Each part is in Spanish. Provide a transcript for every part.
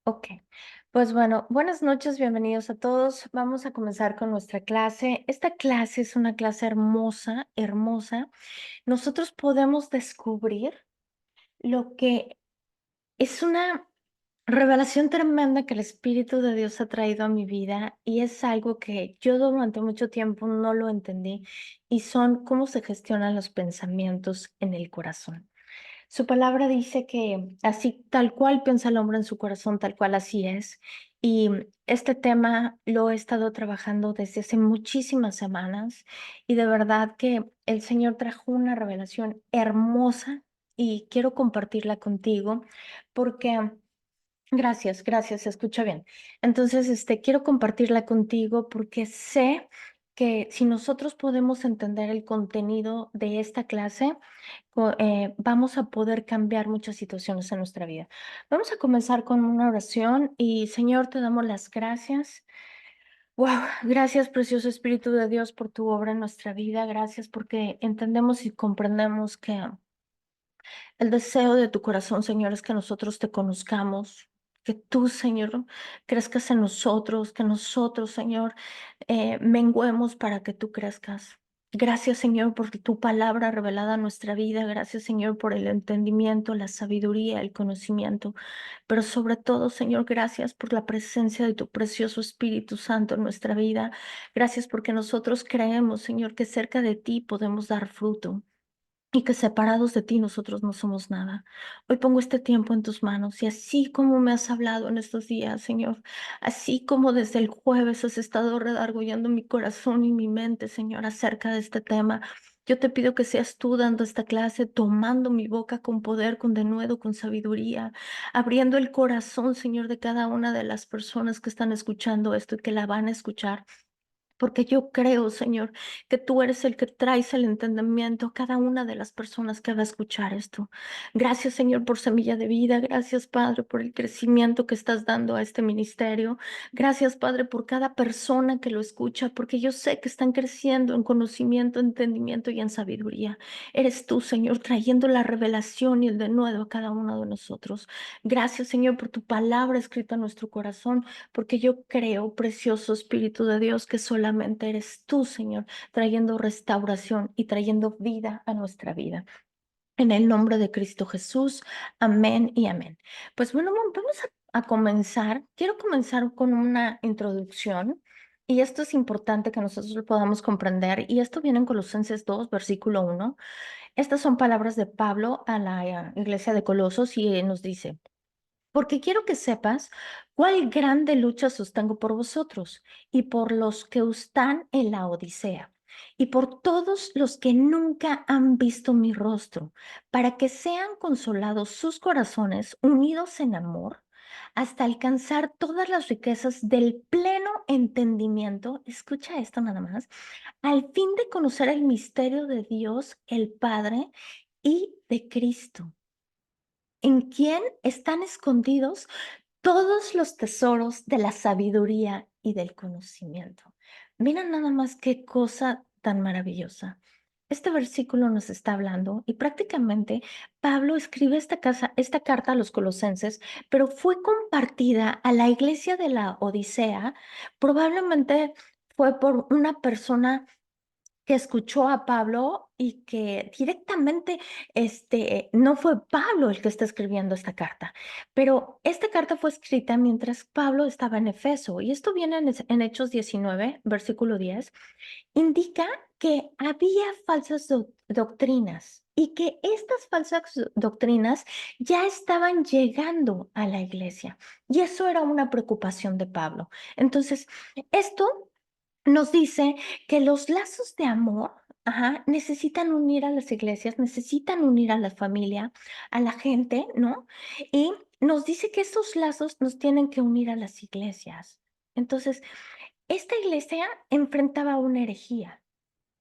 Ok, pues bueno, buenas noches, bienvenidos a todos. Vamos a comenzar con nuestra clase. Esta clase es una clase hermosa, hermosa. Nosotros podemos descubrir lo que es una revelación tremenda que el Espíritu de Dios ha traído a mi vida y es algo que yo durante mucho tiempo no lo entendí y son cómo se gestionan los pensamientos en el corazón. Su palabra dice que así tal cual piensa el hombre en su corazón, tal cual así es. Y este tema lo he estado trabajando desde hace muchísimas semanas y de verdad que el Señor trajo una revelación hermosa y quiero compartirla contigo porque gracias, gracias, se escucha bien. Entonces, quiero compartirla contigo porque sé que si nosotros podemos entender el contenido de esta clase, vamos a poder cambiar muchas situaciones en nuestra vida. Vamos a comenzar con una oración y Señor, te damos las gracias. Wow, gracias, precioso Espíritu de Dios, por tu obra en nuestra vida. Gracias porque entendemos y comprendemos que el deseo de tu corazón, Señor, es que nosotros te conozcamos, que tú, Señor, crezcas en nosotros, que nosotros, Señor, menguemos para que tú crezcas. Gracias, Señor, por tu palabra revelada en nuestra vida. Gracias, Señor, por el entendimiento, la sabiduría, el conocimiento. Pero sobre todo, Señor, gracias por la presencia de tu precioso Espíritu Santo en nuestra vida. Gracias porque nosotros creemos, Señor, que cerca de ti podemos dar fruto y que separados de ti nosotros no somos nada. Hoy pongo este tiempo en tus manos y así como me has hablado en estos días, Señor, así como desde el jueves has estado redarguyendo mi corazón y mi mente, Señor, acerca de este tema. Yo te pido que seas tú dando esta clase, tomando mi boca con poder, con denuedo, con sabiduría, abriendo el corazón, Señor, de cada una de las personas que están escuchando esto y que la van a escuchar. Porque yo creo, Señor, que tú eres el que traes el entendimiento a cada una de las personas que va a escuchar esto. Gracias, Señor, por Semilla de Vida. Gracias, Padre, por el crecimiento que estás dando a este ministerio. Gracias, Padre, por cada persona que lo escucha, porque yo sé que están creciendo en conocimiento, entendimiento y en sabiduría. Eres tú, Señor, trayendo la revelación y el denuedo a cada uno de nosotros. Gracias, Señor, por tu palabra escrita en nuestro corazón porque yo creo, precioso Espíritu de Dios, que solamente eres tú, Señor, trayendo restauración y trayendo vida a nuestra vida. En el nombre de Cristo Jesús, amén y amén. Pues bueno, vamos a comenzar. Quiero comenzar con una introducción. Y esto es importante que nosotros lo podamos comprender. Y esto viene en Colosenses 2, versículo 1. Estas son palabras de Pablo a la iglesia de Colosos y nos dice, porque quiero que sepas cuál grande lucha sostengo por vosotros y por los que están en la Odisea y por todos los que nunca han visto mi rostro, para que sean consolados sus corazones unidos en amor hasta alcanzar todas las riquezas del pleno entendimiento. Escucha esto nada más, al fin de conocer el misterio de Dios, el Padre y de Cristo, en quien están escondidos todos los tesoros de la sabiduría y del conocimiento. Mira nada más qué cosa tan maravillosa. Este versículo nos está hablando y prácticamente Pablo escribe esta carta a los colosenses, pero fue compartida a la iglesia de la Odisea. Probablemente fue por una persona que escuchó a Pablo y que directamente, no fue Pablo el que está escribiendo esta carta, pero esta carta fue escrita mientras Pablo estaba en Efeso y esto viene en Hechos 19, versículo 10, indica que había falsas doctrinas y que estas falsas doctrinas ya estaban llegando a la iglesia y eso era una preocupación de Pablo. Entonces, esto nos dice que los lazos de amor, necesitan unir a las iglesias, necesitan unir a la familia, a la gente, ¿no? Y nos dice que estos lazos nos tienen que unir a las iglesias. Entonces, esta iglesia enfrentaba una herejía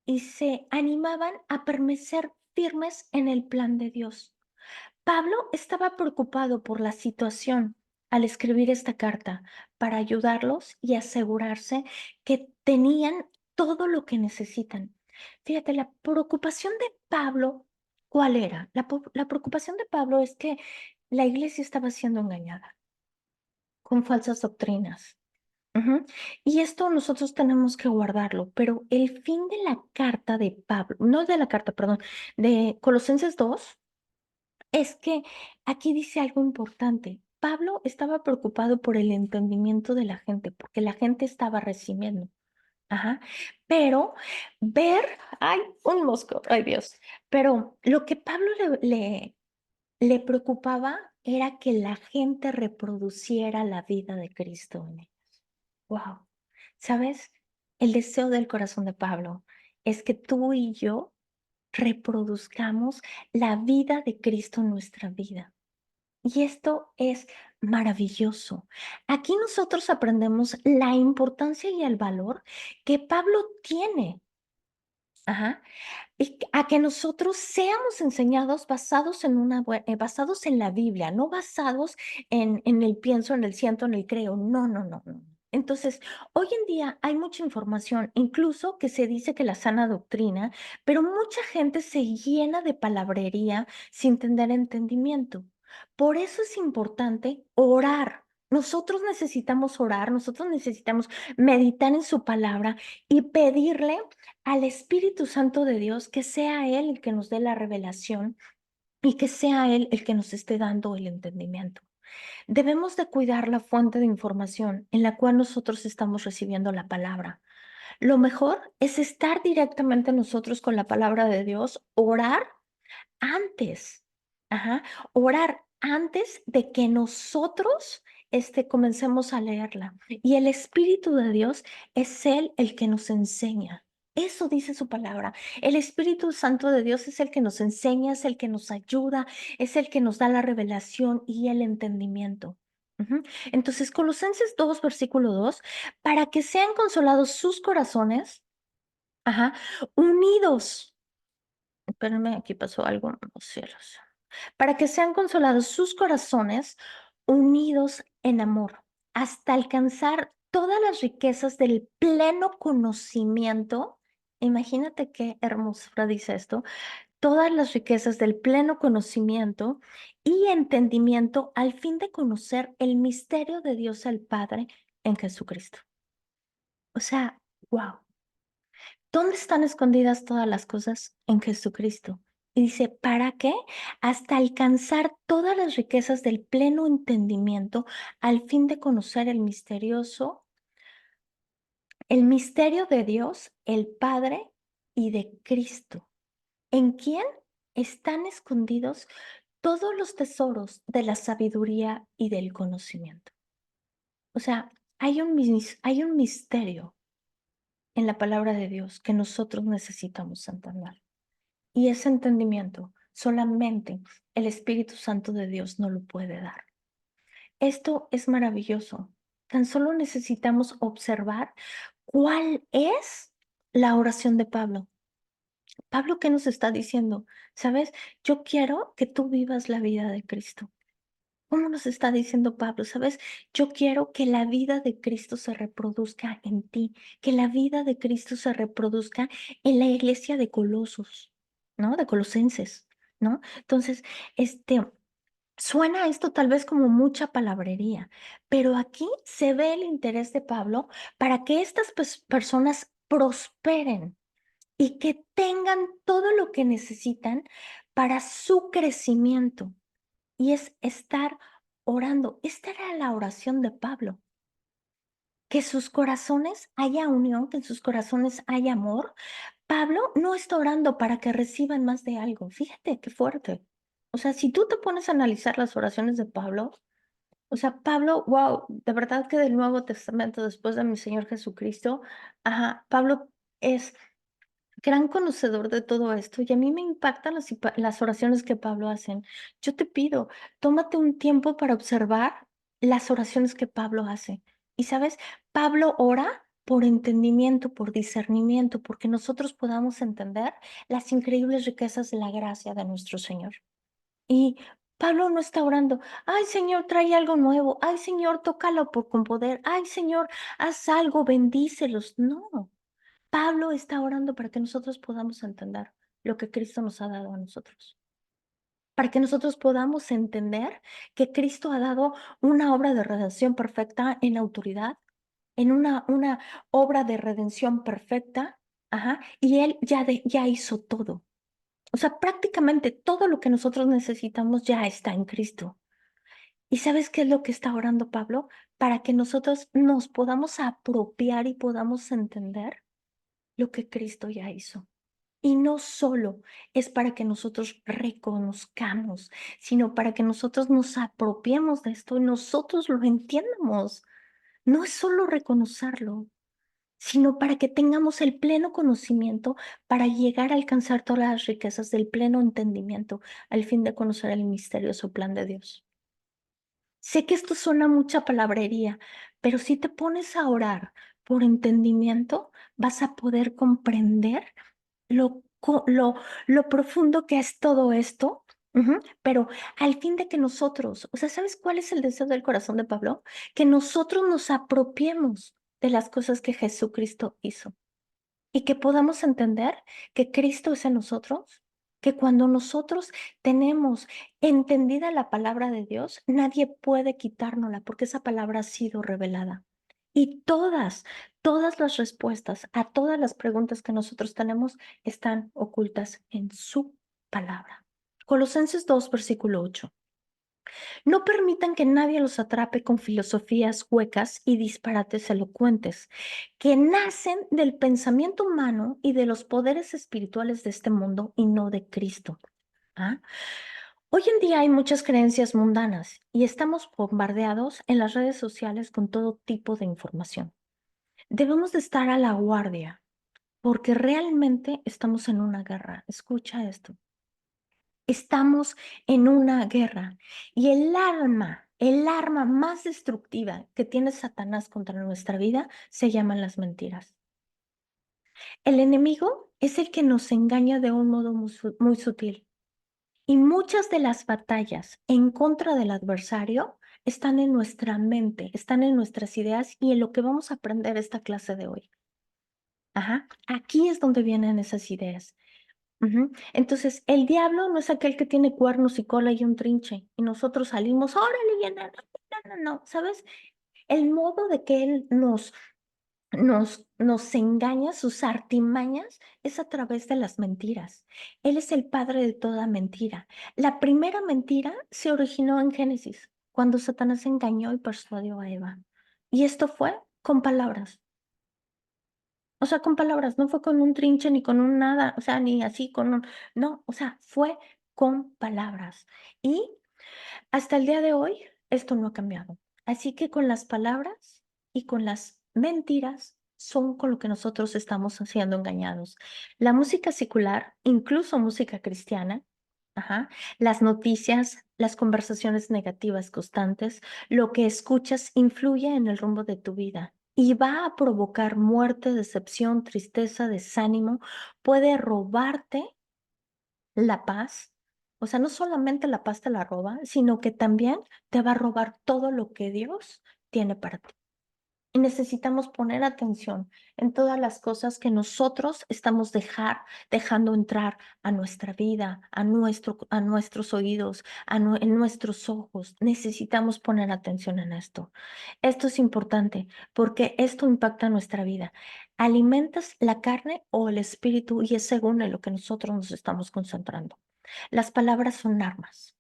y se animaban a permanecer firmes en el plan de Dios. Pablo estaba preocupado por la situación al escribir esta carta para ayudarlos y asegurarse que tenían todo lo que necesitan. Fíjate, la preocupación de Pablo, ¿cuál era? La preocupación de Pablo es que la iglesia estaba siendo engañada. con falsas doctrinas. Ujú. Y esto nosotros tenemos que guardarlo, pero el fin de la carta de Pablo, no de la carta, perdón, de Colosenses 2, es que aquí dice algo importante. Pablo estaba preocupado por el entendimiento de la gente, porque la gente estaba recibiendo. Ajá. Pero ver, ay, un mosco, ay Dios. Pero lo que Pablo le preocupaba era que la gente reproduciera la vida de Cristo en él. Wow. ¿Sabes? El deseo del corazón de Pablo es que tú y yo reproduzcamos la vida de Cristo en nuestra vida. Y esto es maravilloso. Aquí nosotros aprendemos la importancia y el valor que Pablo tiene. Ajá. A que nosotros seamos enseñados basados en basados en la Biblia, no basados en el pienso, en el siento, en el creo. No, no, no, no. Entonces, hoy en día hay mucha información, incluso que se dice que la sana doctrina, pero mucha gente se llena de palabrería sin tener entendimiento. Por eso es importante orar. Nosotros necesitamos orar, nosotros necesitamos meditar en su palabra y pedirle al Espíritu Santo de Dios, que sea Él el que nos dé la revelación y que sea Él el que nos esté dando el entendimiento. Debemos de cuidar la fuente de información en la cual nosotros estamos recibiendo la palabra. Lo mejor es estar directamente nosotros con la palabra de Dios, orar antes, ajá, orar antes de que nosotros comencemos a leerla. Y el Espíritu de Dios es Él el que nos enseña. Eso dice su palabra. El Espíritu Santo de Dios es el que nos enseña, es el que nos ayuda, es el que nos da la revelación y el entendimiento. Ujú. Entonces, Colosenses 2, versículo 2, para que sean consolados sus corazones, ajá, unidos. Espérenme, aquí pasó algo en los cielos. Para que sean consolados sus corazones, unidos en amor, hasta alcanzar todas las riquezas del pleno conocimiento. Imagínate qué hermosura dice esto. Todas las riquezas del pleno conocimiento y entendimiento al fin de conocer el misterio de Dios el Padre en Jesucristo. O sea, wow. ¿Dónde están escondidas todas las cosas? En Jesucristo. Y dice, ¿para qué? Hasta alcanzar todas las riquezas del pleno entendimiento al fin de conocer el misterio de Dios, el Padre y de Cristo, en quien están escondidos todos los tesoros de la sabiduría y del conocimiento. O sea, hay un misterio en la palabra de Dios que nosotros necesitamos entender. Y ese entendimiento solamente el Espíritu Santo de Dios no lo puede dar. Esto es maravilloso. Tan solo necesitamos observar cuál es la oración de Pablo. Pablo, ¿qué nos está diciendo? ¿Sabes? Yo quiero que tú vivas la vida de Cristo. ¿Cómo nos está diciendo Pablo? ¿Sabes? Yo quiero que la vida de Cristo se reproduzca en ti, que la vida de Cristo se reproduzca en la iglesia de Colosos, ¿no? De Colosenses, ¿no? Entonces, suena esto tal vez como mucha palabrería, pero aquí se ve el interés de Pablo para que estas personas prosperen y que tengan todo lo que necesitan para su crecimiento. Y es estar orando. Esta era la oración de Pablo. Que sus corazones haya unión, que en sus corazones haya amor. Pablo no está orando para que reciban más de algo. Fíjate qué fuerte. O sea, si tú te pones a analizar las oraciones de Pablo, o sea, Pablo, wow, de verdad que del Nuevo Testamento, después de mi Señor Jesucristo, ajá, Pablo es gran conocedor de todo esto y a mí me impactan las oraciones que Pablo hacen. Yo te pido, tómate un tiempo para observar las oraciones que Pablo hace. Y sabes, Pablo ora por entendimiento, por discernimiento, porque nosotros podamos entender las increíbles riquezas de la gracia de nuestro Señor. Y Pablo no está orando, ay Señor, trae algo nuevo, ay Señor, tócalo con poder, ay Señor, haz algo, bendícelos. No. Pablo está orando para que nosotros podamos entender lo que Cristo nos ha dado a nosotros. para que nosotros podamos entender que Cristo ha dado una obra de redención perfecta en autoridad, en una obra de redención perfecta, ajá, y Él ya hizo todo. O sea, prácticamente todo lo que nosotros necesitamos ya está en Cristo. ¿Y sabes qué es lo que está orando Pablo? Para que nosotros nos podamos apropiar y podamos entender lo que Cristo ya hizo. Y no solo es para que nosotros reconozcamos, sino para que nosotros nos apropiemos de esto y nosotros lo entiendamos. No es solo reconocerlo, sino para que tengamos el pleno conocimiento para llegar a alcanzar todas las riquezas del pleno entendimiento al fin de conocer el misterioso plan de Dios. Sé que esto suena mucha palabrería, pero si te pones a orar por entendimiento, vas a poder comprender lo, lo profundo que es todo esto. Pero al fin de que nosotros, o sea, ¿sabes cuál es el deseo del corazón de Pablo? Que nosotros nos apropiemos de las cosas que Jesucristo hizo y que podamos entender que Cristo es en nosotros, que cuando nosotros tenemos entendida la palabra de Dios, nadie puede quitárnosla porque esa palabra ha sido revelada. Y todas las respuestas a todas las preguntas que nosotros tenemos están ocultas en su palabra. Colosenses 2, versículo 8. No permitan que nadie los atrape con filosofías huecas y disparates elocuentes, que nacen del pensamiento humano y de los poderes espirituales de este mundo y no de Cristo. ¿Ah? Hoy en día hay muchas creencias mundanas y estamos bombardeados en las redes sociales con todo tipo de información. Debemos de estar a la guardia porque realmente estamos en una guerra. Escucha esto. Estamos en una guerra y el arma más destructiva que tiene Satanás contra nuestra vida se llaman las mentiras. El enemigo es el que nos engaña de un modo muy sutil y muchas de las batallas en contra del adversario están en nuestra mente, están en nuestras ideas y en lo que vamos a aprender esta clase de hoy. Ajá, aquí es donde vienen esas ideas. Entonces, el diablo no es aquel que tiene cuernos y cola y un trinche, y nosotros salimos, órale, ya no, ¿sabes? El modo de que él nos engaña, sus artimañas, es a través de las mentiras. Él es el padre de toda mentira. La primera mentira se originó en Génesis, cuando Satanás engañó y persuadió a Eva. Y esto fue con palabras. O sea, con palabras, no fue con un trinche ni con un nada, o sea, ni así con un, no, o sea, fue con palabras. Y hasta el día de hoy, esto no ha cambiado. Así que con las palabras y con las mentiras son con lo que nosotros estamos siendo engañados. La música secular, incluso música cristiana, ajá, las noticias, las conversaciones negativas constantes, lo que escuchas influye en el rumbo de tu vida y va a provocar muerte, decepción, tristeza, desánimo, puede robarte la paz. O sea, no solamente la paz te la roba, sino que también te va a robar todo lo que Dios tiene para ti. Y necesitamos poner atención en todas las cosas que nosotros estamos dejando entrar a nuestra vida, a nuestros oídos, en nuestros ojos. Necesitamos poner atención en esto. Esto es importante porque esto impacta nuestra vida. ¿Alimentas la carne o el espíritu? Y es según en lo que nosotros nos estamos concentrando. Las palabras son armas.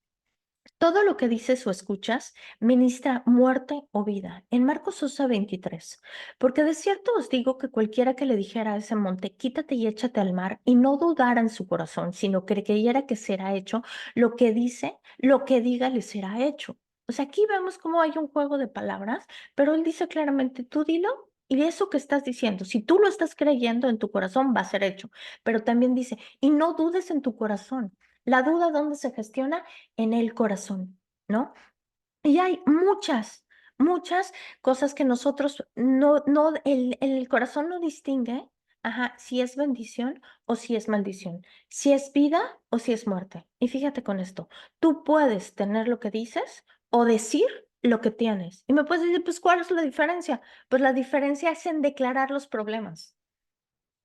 Todo lo que dices o escuchas ministra muerte o vida. En Marcos 11:23, porque de cierto os digo que cualquiera que le dijera a ese monte, quítate y échate al mar, y no dudara en su corazón, sino que creyera que será hecho lo que dice, lo que diga le será hecho. O sea, aquí vemos cómo hay un juego de palabras, pero él dice claramente, tú dilo. Y eso que estás diciendo, si tú lo estás creyendo en tu corazón, va a ser hecho. Pero también dice, y no dudes en tu corazón. La duda, ¿dónde se gestiona? En el corazón, ¿no? Y hay muchas cosas que nosotros el corazón no distingue, ajá, si es bendición o si es maldición, si es vida o si es muerte. Y fíjate con esto, tú puedes tener lo que dices o decir lo que tienes. Y me puedes decir, pues, ¿cuál es la diferencia? Pues la diferencia es en declarar los problemas.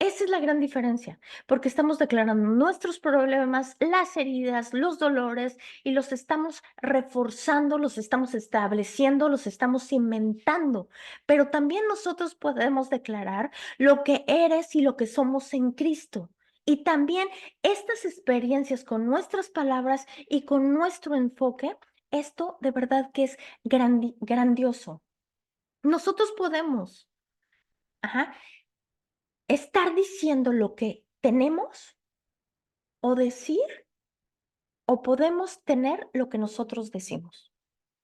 Esa es la gran diferencia, porque estamos declarando nuestros problemas, las heridas, los dolores y los estamos reforzando, los estamos estableciendo, los estamos cimentando. Pero también nosotros podemos declarar lo que eres y lo que somos en Cristo. Y también estas experiencias con nuestras palabras y con nuestro enfoque, esto de verdad que es grandioso. Nosotros podemos, ajá, estar diciendo lo que tenemos o decir o podemos tener lo que nosotros decimos.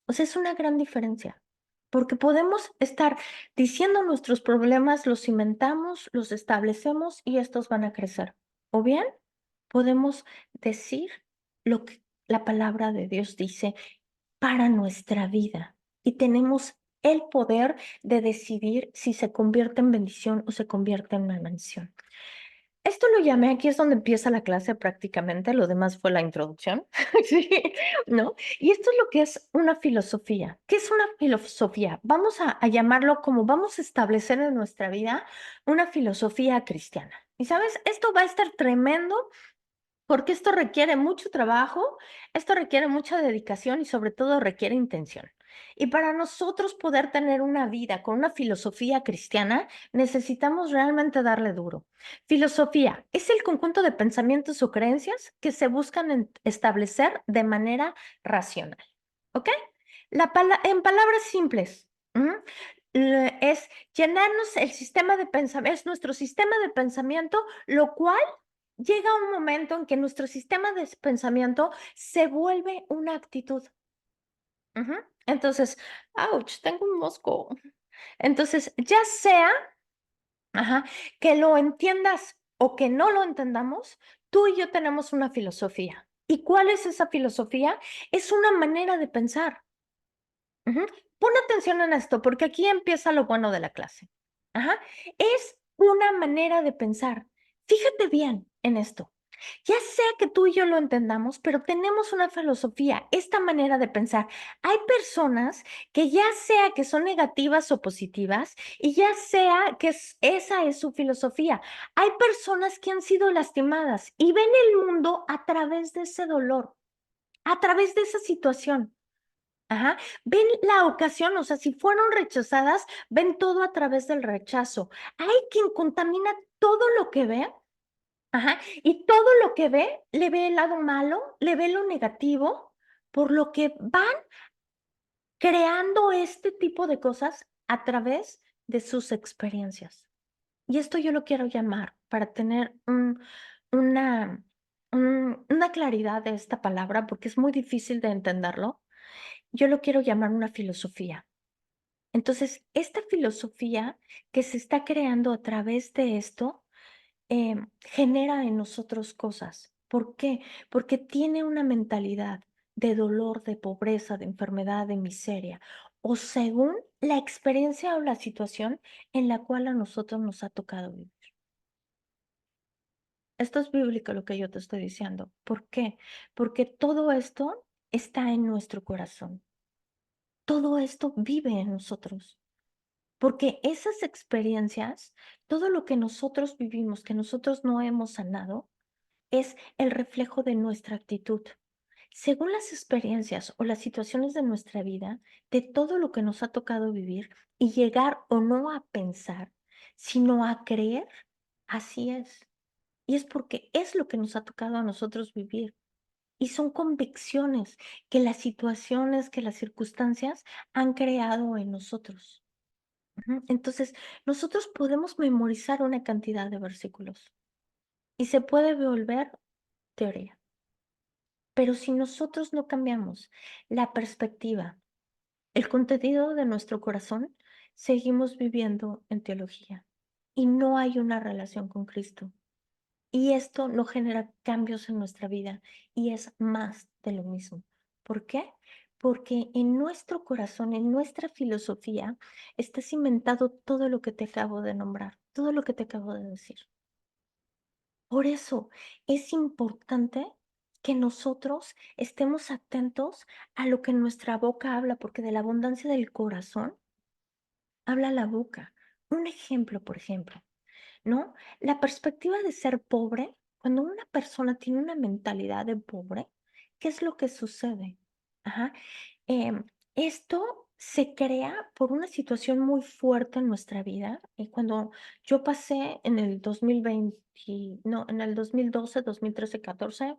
O sea, es una gran diferencia, porque podemos estar diciendo nuestros problemas, los cimentamos, los establecemos y estos van a crecer. O bien, podemos decir lo que la palabra de Dios dice para nuestra vida y tenemos el poder de decidir si se convierte en bendición o se convierte en maldición. Esto lo llamé, aquí es donde empieza la clase prácticamente, lo demás fue la introducción, sí, ¿no? Y esto es lo que es una filosofía. ¿Qué es una filosofía? Vamos a llamarlo como vamos a establecer en nuestra vida una filosofía cristiana. Y sabes, esto va a estar tremendo porque esto requiere mucho trabajo, esto requiere mucha dedicación y sobre todo requiere intención. Y para nosotros poder tener una vida con una filosofía cristiana, necesitamos realmente darle duro. Filosofía es el conjunto de pensamientos o creencias que se buscan establecer de manera racional. ¿Ok? En palabras simples, es llenarnos el sistema de pensamiento, es nuestro sistema de pensamiento, lo cual llega un momento en que nuestro sistema de pensamiento se vuelve una actitud. Ujú. Entonces, ouch, tengo un mosco. Entonces, ya sea, ajá, que lo entiendas o que no lo entendamos, tú y yo tenemos una filosofía. ¿Y cuál es esa filosofía? Es una manera de pensar. Ujú. Pon atención en esto, porque aquí empieza lo bueno de la clase. Ajá. Es una manera de pensar. Fíjate bien en esto. Ya sea que tú y yo lo entendamos, pero tenemos una filosofía, esta manera de pensar. Hay personas que ya sea que son negativas o positivas, y ya sea que esa es su filosofía. Hay personas que han sido lastimadas y ven el mundo a través de ese dolor, a través de esa situación. Ajá. Ven la ocasión, o sea, si fueron rechazadas, ven todo a través del rechazo. Hay quien contamina todo lo que ve, ajá, y todo lo que ve, le ve el lado malo, le ve lo negativo, por lo que van creando este tipo de cosas a través de sus experiencias. Y esto yo lo quiero llamar para tener una, una claridad de esta palabra, porque es muy difícil de entenderlo. Yo lo quiero llamar una filosofía. Entonces, esta filosofía que se está creando a través de esto genera en nosotros cosas. ¿Por qué? Porque tiene una mentalidad de dolor, de pobreza, de enfermedad, de miseria, o según la experiencia o la situación en la cual a nosotros nos ha tocado vivir. Esto es bíblico lo que yo te estoy diciendo. ¿Por qué? Porque todo esto está en nuestro corazón. Todo esto vive en nosotros. Porque esas experiencias, todo lo que nosotros vivimos, que nosotros no hemos sanado, es el reflejo de nuestra actitud. Según las experiencias o las situaciones de nuestra vida, de todo lo que nos ha tocado vivir y llegar o no a pensar, sino a creer, así es. Y es porque es lo que nos ha tocado a nosotros vivir. Y son convicciones que las situaciones, que las circunstancias han creado en nosotros. Ujú. Entonces, nosotros podemos memorizar una cantidad de versículos y se puede volver teoría. Pero si nosotros no cambiamos la perspectiva, el contenido de nuestro corazón, seguimos viviendo en teología y no hay una relación con Cristo. Y esto no genera cambios en nuestra vida y es más de lo mismo. ¿Por qué? Porque en nuestro corazón, en nuestra filosofía, está cimentado todo lo que te acabo de nombrar, todo lo que te acabo de decir. Por eso es importante que nosotros estemos atentos a lo que nuestra boca habla, porque de la abundancia del corazón habla la boca. Un ejemplo, por ejemplo. ¿no? La perspectiva de ser pobre, cuando una persona tiene una mentalidad de pobre, ¿qué es lo que sucede? Ajá. Em, Esto se crea por una situación muy fuerte en nuestra vida. Y cuando yo pasé en el 2020, no, en el 2012, 2013, 14,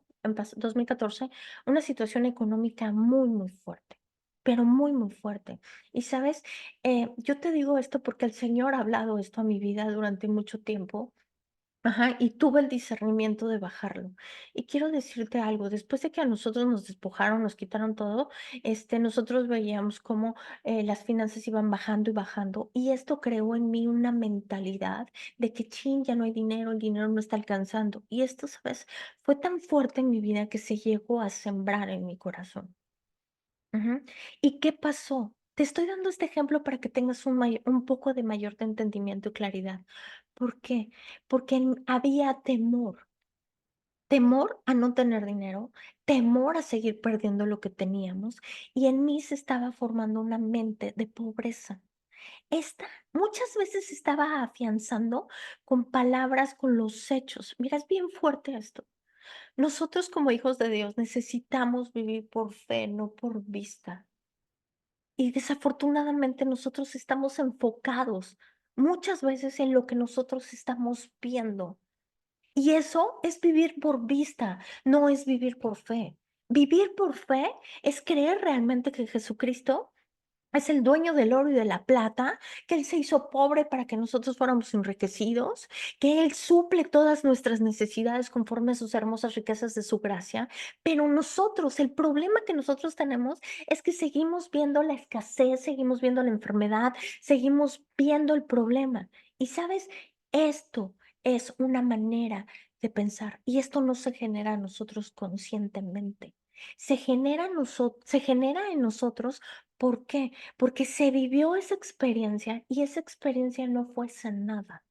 2014, una situación económica muy, muy fuerte, pero muy, muy fuerte. Y sabes, yo te digo esto porque el Señor ha hablado esto a mi vida durante mucho tiempo. Ajá, y tuve el discernimiento de bajarlo. Y quiero decirte algo, después de que a nosotros nos despojaron, nos quitaron todo, nosotros veíamos cómo las finanzas iban bajando y bajando, y esto creó en mí una mentalidad de que, chin, ya no hay dinero, el dinero no está alcanzando. Y esto, ¿sabes? Fue tan fuerte en mi vida que se llegó a sembrar en mi corazón. Ujú. ¿Y qué pasó? Te estoy dando este ejemplo para que tengas un poco de mayor de entendimiento y claridad. ¿Por qué? Porque había temor, temor a no tener dinero, temor a seguir perdiendo lo que teníamos, y en mí se estaba formando una mente de pobreza. Esta muchas veces se estaba afianzando con palabras, con los hechos. Mira, es bien fuerte esto. Nosotros como hijos de Dios necesitamos vivir por fe, no por vista. Y desafortunadamente nosotros estamos enfocados muchas veces en lo que nosotros estamos viendo. Y eso es vivir por vista, no es vivir por fe. Vivir por fe es creer realmente que Jesucristo es el dueño del oro y de la plata, que Él se hizo pobre para que nosotros fuéramos enriquecidos, que Él suple todas nuestras necesidades conforme a sus hermosas riquezas de su gracia. Pero nosotros, el problema que nosotros tenemos es que seguimos viendo la escasez, seguimos viendo la enfermedad, seguimos viendo el problema. Y sabes, esto es una manera de pensar y esto no se genera a nosotros conscientemente. Se genera en nosotros. ¿Por qué? Porque se vivió esa experiencia y esa experiencia no fue sanada.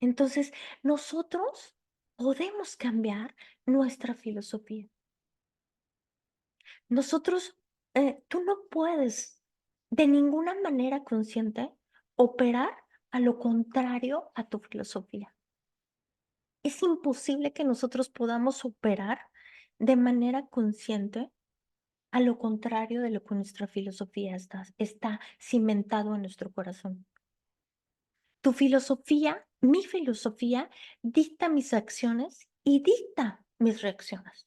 Entonces, nosotros podemos cambiar nuestra filosofía. Nosotros, tú no puedes de ninguna manera consciente operar a lo contrario a tu filosofía. Es imposible que nosotros podamos operar de manera consciente a lo contrario de lo que nuestra filosofía está cimentado en nuestro corazón. Tu filosofía, mi filosofía, dicta mis acciones y dicta mis reacciones.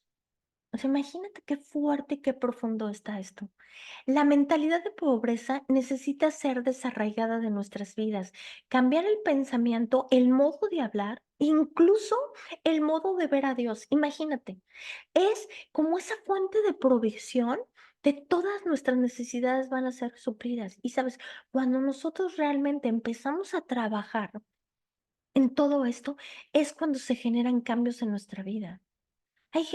O sea, imagínate qué fuerte y qué profundo está esto. La mentalidad de pobreza necesita ser desarraigada de nuestras vidas, cambiar el pensamiento, el modo de hablar, incluso el modo de ver a Dios. Imagínate, es como esa fuente de provisión de todas nuestras necesidades van a ser suplidas. Y sabes, cuando nosotros realmente empezamos a trabajar en todo esto, es cuando se generan cambios en nuestra vida.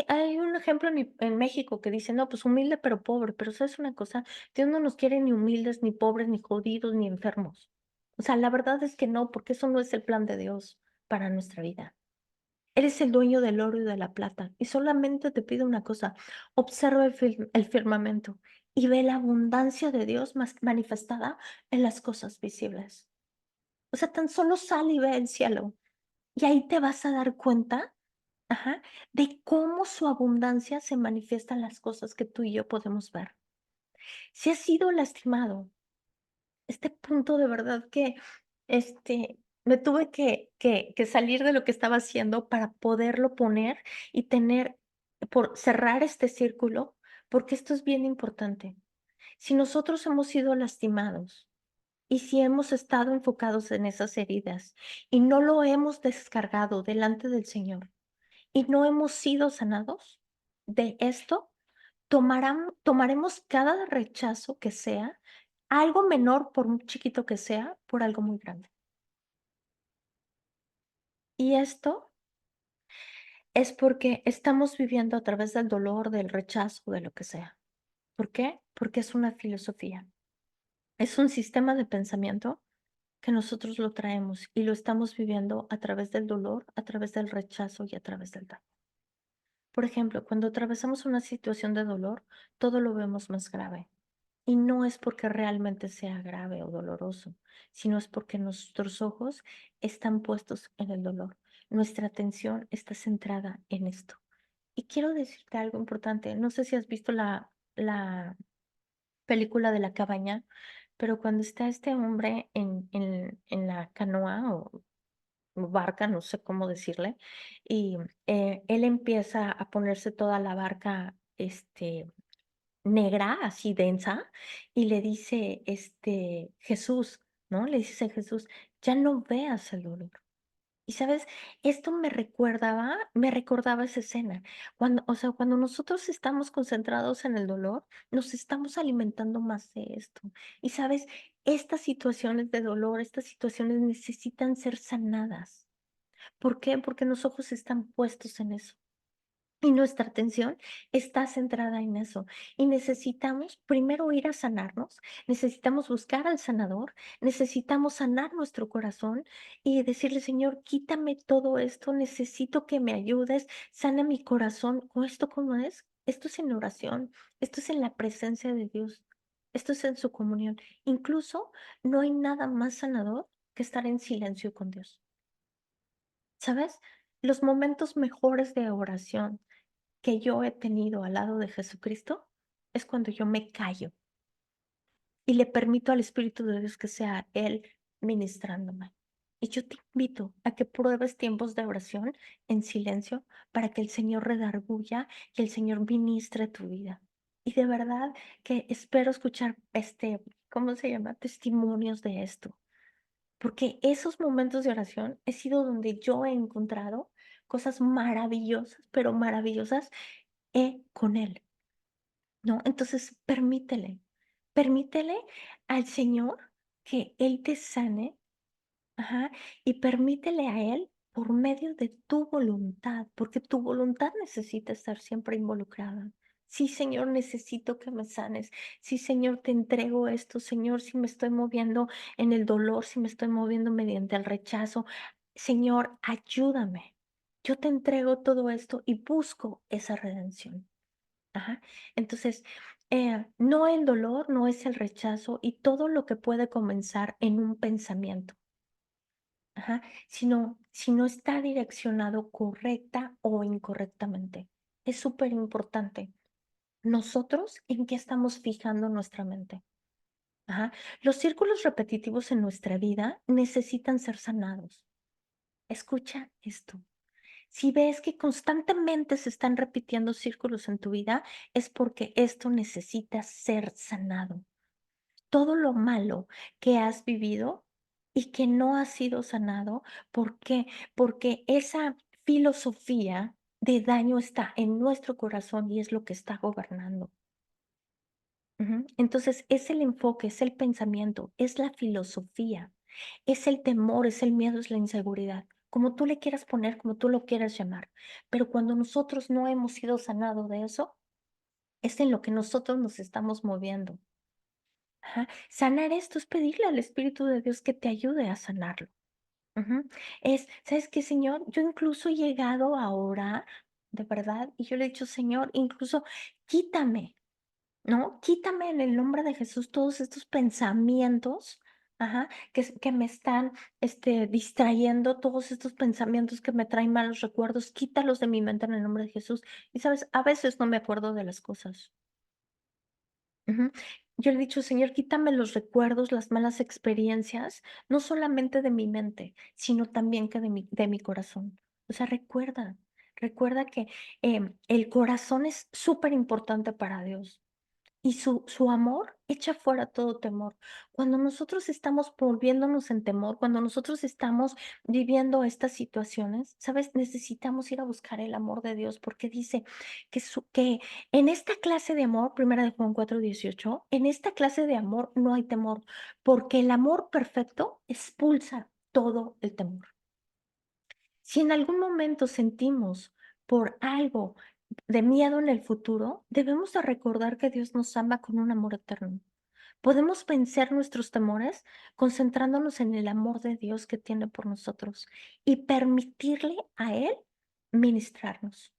Hay un ejemplo en México que dice, no, pues humilde pero pobre, pero ¿sabes una cosa? Dios no nos quiere ni humildes, ni pobres, ni jodidos, ni enfermos. O sea, la verdad es que no, porque eso no es el plan de Dios para nuestra vida. Eres el dueño del oro y de la plata, y solamente te pido una cosa, observa el firmamento y ve la abundancia de Dios manifestada en las cosas visibles. O sea, tan solo sal y ve el cielo, y ahí te vas a dar cuenta. Ajá, de cómo su abundancia se manifiesta en las cosas que tú y yo podemos ver. Si has sido lastimado, este punto de verdad que me tuve que salir de lo que estaba haciendo para poderlo poner y tener, por cerrar este círculo, porque esto es bien importante. Si nosotros hemos sido lastimados y si hemos estado enfocados en esas heridas y no lo hemos descargado delante del Señor, y no hemos sido sanados de esto, tomaremos cada rechazo que sea, algo menor por muy chiquito que sea, por algo muy grande. Y esto es porque estamos viviendo a través del dolor, del rechazo, de lo que sea. ¿Por qué? Porque es una filosofía. Es un sistema de pensamiento que nosotros lo traemos y lo estamos viviendo a través del dolor, a través del rechazo y a través del daño. Por ejemplo, cuando atravesamos una situación de dolor, todo lo vemos más grave. Y no es porque realmente sea grave o doloroso, sino es porque nuestros ojos están puestos en el dolor. Nuestra atención está centrada en esto. Y quiero decirte algo importante. No sé si has visto la película de la cabaña, pero cuando está este hombre en la canoa o barca, no sé cómo decirle, y él empieza a ponerse toda la barca, negra, así densa, y le dice, Jesús, ¿no? Le dice Jesús, ya no veas el dolor. Y sabes, esto me recordaba esa escena. Cuando, o sea, cuando nosotros estamos concentrados en el dolor, nos estamos alimentando más de esto. Y sabes, estas situaciones de dolor, estas situaciones necesitan ser sanadas. ¿Por qué? Porque los ojos están puestos en eso. Y nuestra atención está centrada en eso. Y necesitamos primero ir a sanarnos, necesitamos buscar al sanador, necesitamos sanar nuestro corazón y decirle, Señor, quítame todo esto, necesito que me ayudes, sana mi corazón. ¿O esto cómo es? Esto es en oración, esto es en la presencia de Dios, esto es en su comunión. Incluso no hay nada más sanador que estar en silencio con Dios. ¿Sabes? Los momentos mejores de oración que yo he tenido al lado de Jesucristo es cuando yo me callo y le permito al Espíritu de Dios que sea Él ministrándome. Y yo te invito a que pruebes tiempos de oración en silencio para que el Señor redarguya y el Señor ministre tu vida. Y de verdad que espero escuchar ¿cómo se llama? Testimonios de esto. Porque esos momentos de oración he sido donde yo he encontrado cosas maravillosas, pero maravillosas con Él. ¿No? Entonces, permítele al Señor que Él te sane, ajá, y permítele a Él por medio de tu voluntad, porque tu voluntad necesita estar siempre involucrada. Sí, Señor, necesito que me sanes. Sí, Señor, te entrego esto. Señor, si me estoy moviendo en el dolor, si me estoy moviendo mediante el rechazo, Señor, ayúdame. Yo te entrego todo esto y busco esa redención. Ajá. Entonces, no el dolor, no es el rechazo y todo lo que puede comenzar en un pensamiento, ajá, sino si no está direccionado correcta o incorrectamente. Es súper importante. Nosotros, ¿en qué estamos fijando nuestra mente? Ajá. Los círculos repetitivos en nuestra vida necesitan ser sanados. Escucha esto. Si ves que constantemente se están repitiendo círculos en tu vida, es porque esto necesita ser sanado. Todo lo malo que has vivido y que no ha sido sanado, ¿por qué? Porque esa filosofía de daño está en nuestro corazón y es lo que está gobernando. Ujú. Entonces, es el enfoque, es el pensamiento, es la filosofía, es el temor, es el miedo, es la inseguridad, como tú le quieras poner, como tú lo quieras llamar. Pero cuando nosotros no hemos sido sanados de eso, es en lo que nosotros nos estamos moviendo. Ajá. Sanar esto es pedirle al Espíritu de Dios que te ayude a sanarlo. Ujú. ¿Sabes qué, Señor? Yo incluso he llegado a orar, de verdad, y yo le he dicho, Señor, incluso quítame. ¿No? Quítame en el nombre de Jesús todos estos pensamientos, ajá, que me están distrayendo, todos estos pensamientos que me traen malos recuerdos, quítalos de mi mente en el nombre de Jesús. Y sabes, a veces no me acuerdo de las cosas. Ujú. Yo le he dicho, Señor, quítame los recuerdos, las malas experiencias, no solamente de mi mente, sino también que de mi corazón. O sea, recuerda que el corazón es súper importante para Dios. Y su amor echa fuera todo temor. Cuando nosotros estamos volviéndonos en temor, cuando nosotros estamos viviendo estas situaciones, ¿sabes? Necesitamos ir a buscar el amor de Dios porque dice que en esta clase de amor, primera de Juan 4:18, en esta clase de amor no hay temor, porque el amor perfecto expulsa todo el temor. Si en algún momento sentimos por algo de miedo en el futuro, debemos de recordar que Dios nos ama con un amor eterno. Podemos vencer nuestros temores concentrándonos en el amor de Dios que tiene por nosotros y permitirle a Él ministrarnos.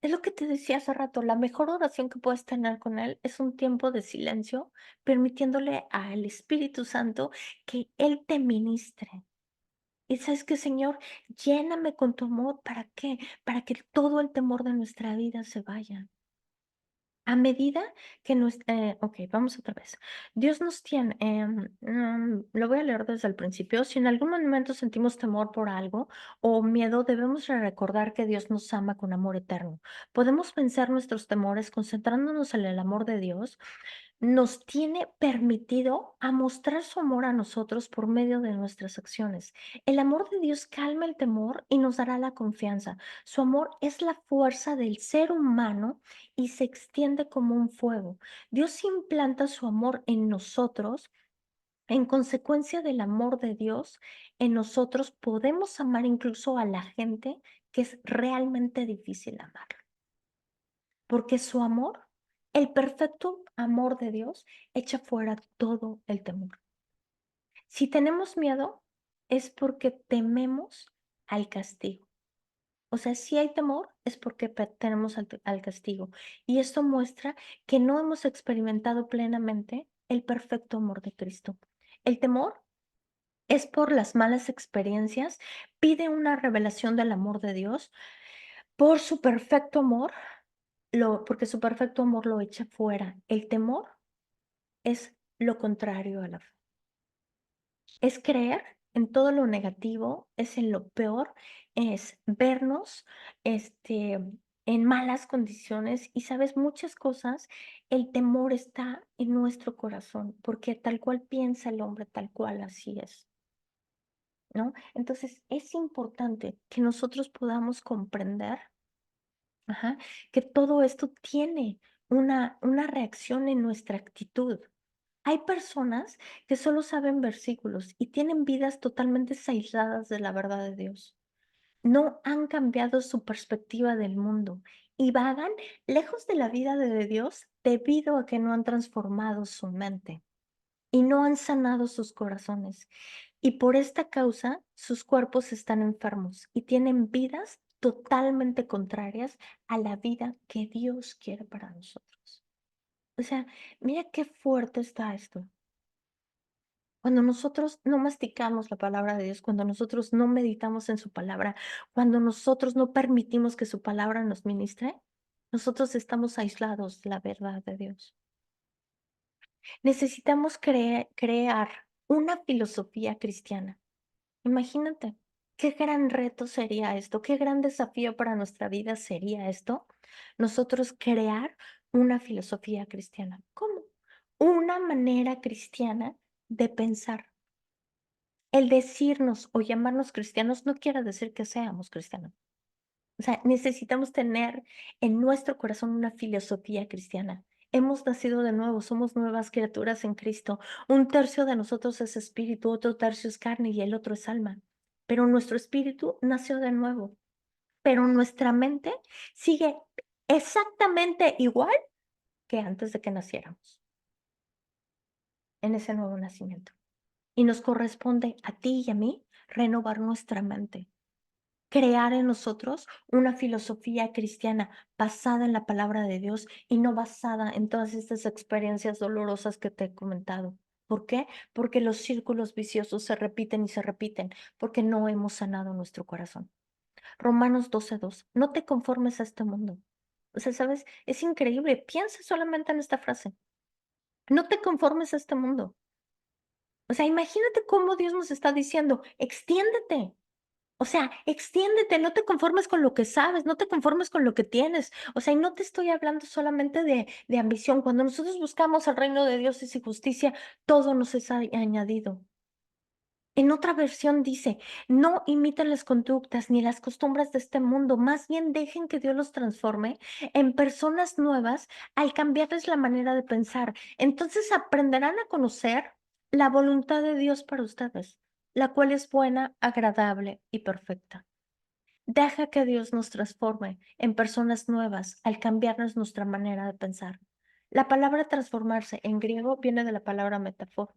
Es lo que te decía hace rato, la mejor oración que puedes tener con Él es un tiempo de silencio, permitiéndole al Espíritu Santo que Él te ministre. Y sabes que, Señor, lléname con tu amor. ¿Para qué? Para que todo el temor de nuestra vida se vaya. A medida que nos, vamos otra vez. Dios nos tiene, lo voy a leer desde el principio. Si en algún momento sentimos temor por algo o miedo, debemos recordar que Dios nos ama con amor eterno. Podemos vencer nuestros temores concentrándonos en el amor de Dios nos tiene permitido a mostrar su amor a nosotros por medio de nuestras acciones. El amor de Dios calma el temor y nos dará la confianza. Su amor es la fuerza del ser humano y se extiende como un fuego. Dios implanta su amor en nosotros. En consecuencia del amor de Dios en nosotros, podemos amar incluso a la gente que es realmente difícil amar. Porque su amor, el perfecto amor de Dios, echa fuera todo el temor. Si tenemos miedo, es porque tememos al castigo. O sea, si hay temor, es porque tenemos al castigo. Y esto muestra que no hemos experimentado plenamente el perfecto amor de Cristo. El temor es por las malas experiencias, pide una revelación del amor de Dios. Por su perfecto amor, porque su perfecto amor lo echa fuera. El temor es lo contrario a la fe. Es creer en todo lo negativo, es en lo peor, es vernos en malas condiciones y sabes muchas cosas. El temor está en nuestro corazón, porque tal cual piensa el hombre, tal cual así es, ¿no? Entonces es importante que nosotros podamos comprender. Ajá, que todo esto tiene una reacción en nuestra actitud. Hay personas que solo saben versículos y tienen vidas totalmente aisladas de la verdad de Dios. No han cambiado su perspectiva del mundo y vagan lejos de la vida de Dios debido a que no han transformado su mente y no han sanado sus corazones. Y por esta causa, sus cuerpos están enfermos y tienen vidas totalmente contrarias a la vida que Dios quiere para nosotros. O sea, mira qué fuerte está esto. Cuando nosotros no masticamos la palabra de Dios, cuando nosotros no meditamos en su palabra, cuando nosotros no permitimos que su palabra nos ministre, nosotros estamos aislados de la verdad de Dios. Necesitamos crear una filosofía cristiana. Imagínate, qué gran reto sería esto, qué gran desafío para nuestra vida sería esto, nosotros crear una filosofía cristiana. ¿Cómo? Una manera cristiana de pensar. El decirnos o llamarnos cristianos no quiere decir que seamos cristianos. O sea, necesitamos tener en nuestro corazón una filosofía cristiana. Hemos nacido de nuevo, somos nuevas criaturas en Cristo. Un tercio de nosotros es espíritu, otro tercio es carne y el otro es alma. Pero nuestro espíritu nació de nuevo, pero nuestra mente sigue exactamente igual que antes de que naciéramos, en ese nuevo nacimiento. Y nos corresponde a ti y a mí renovar nuestra mente, crear en nosotros una filosofía cristiana basada en la palabra de Dios y no basada en todas estas experiencias dolorosas que te he comentado. ¿Por qué? Porque los círculos viciosos se repiten y se repiten, porque no hemos sanado nuestro corazón. Romanos 12:2, no te conformes a este mundo. O sea, ¿sabes? Es increíble. Piensa solamente en esta frase. No te conformes a este mundo. O sea, imagínate cómo Dios nos está diciendo, extiéndete. O sea, extiéndete, no te conformes con lo que sabes, no te conformes con lo que tienes. O sea, y no te estoy hablando solamente de ambición. Cuando nosotros buscamos el reino de Dios y su justicia, todo nos es añadido. En otra versión dice, no imiten las conductas ni las costumbres de este mundo, más bien dejen que Dios los transforme en personas nuevas al cambiarles la manera de pensar. Entonces aprenderán a conocer la voluntad de Dios para ustedes, la cual es buena, agradable y perfecta. Deja que Dios nos transforme en personas nuevas al cambiarnos nuestra manera de pensar. La palabra transformarse en griego viene de la palabra metáfora.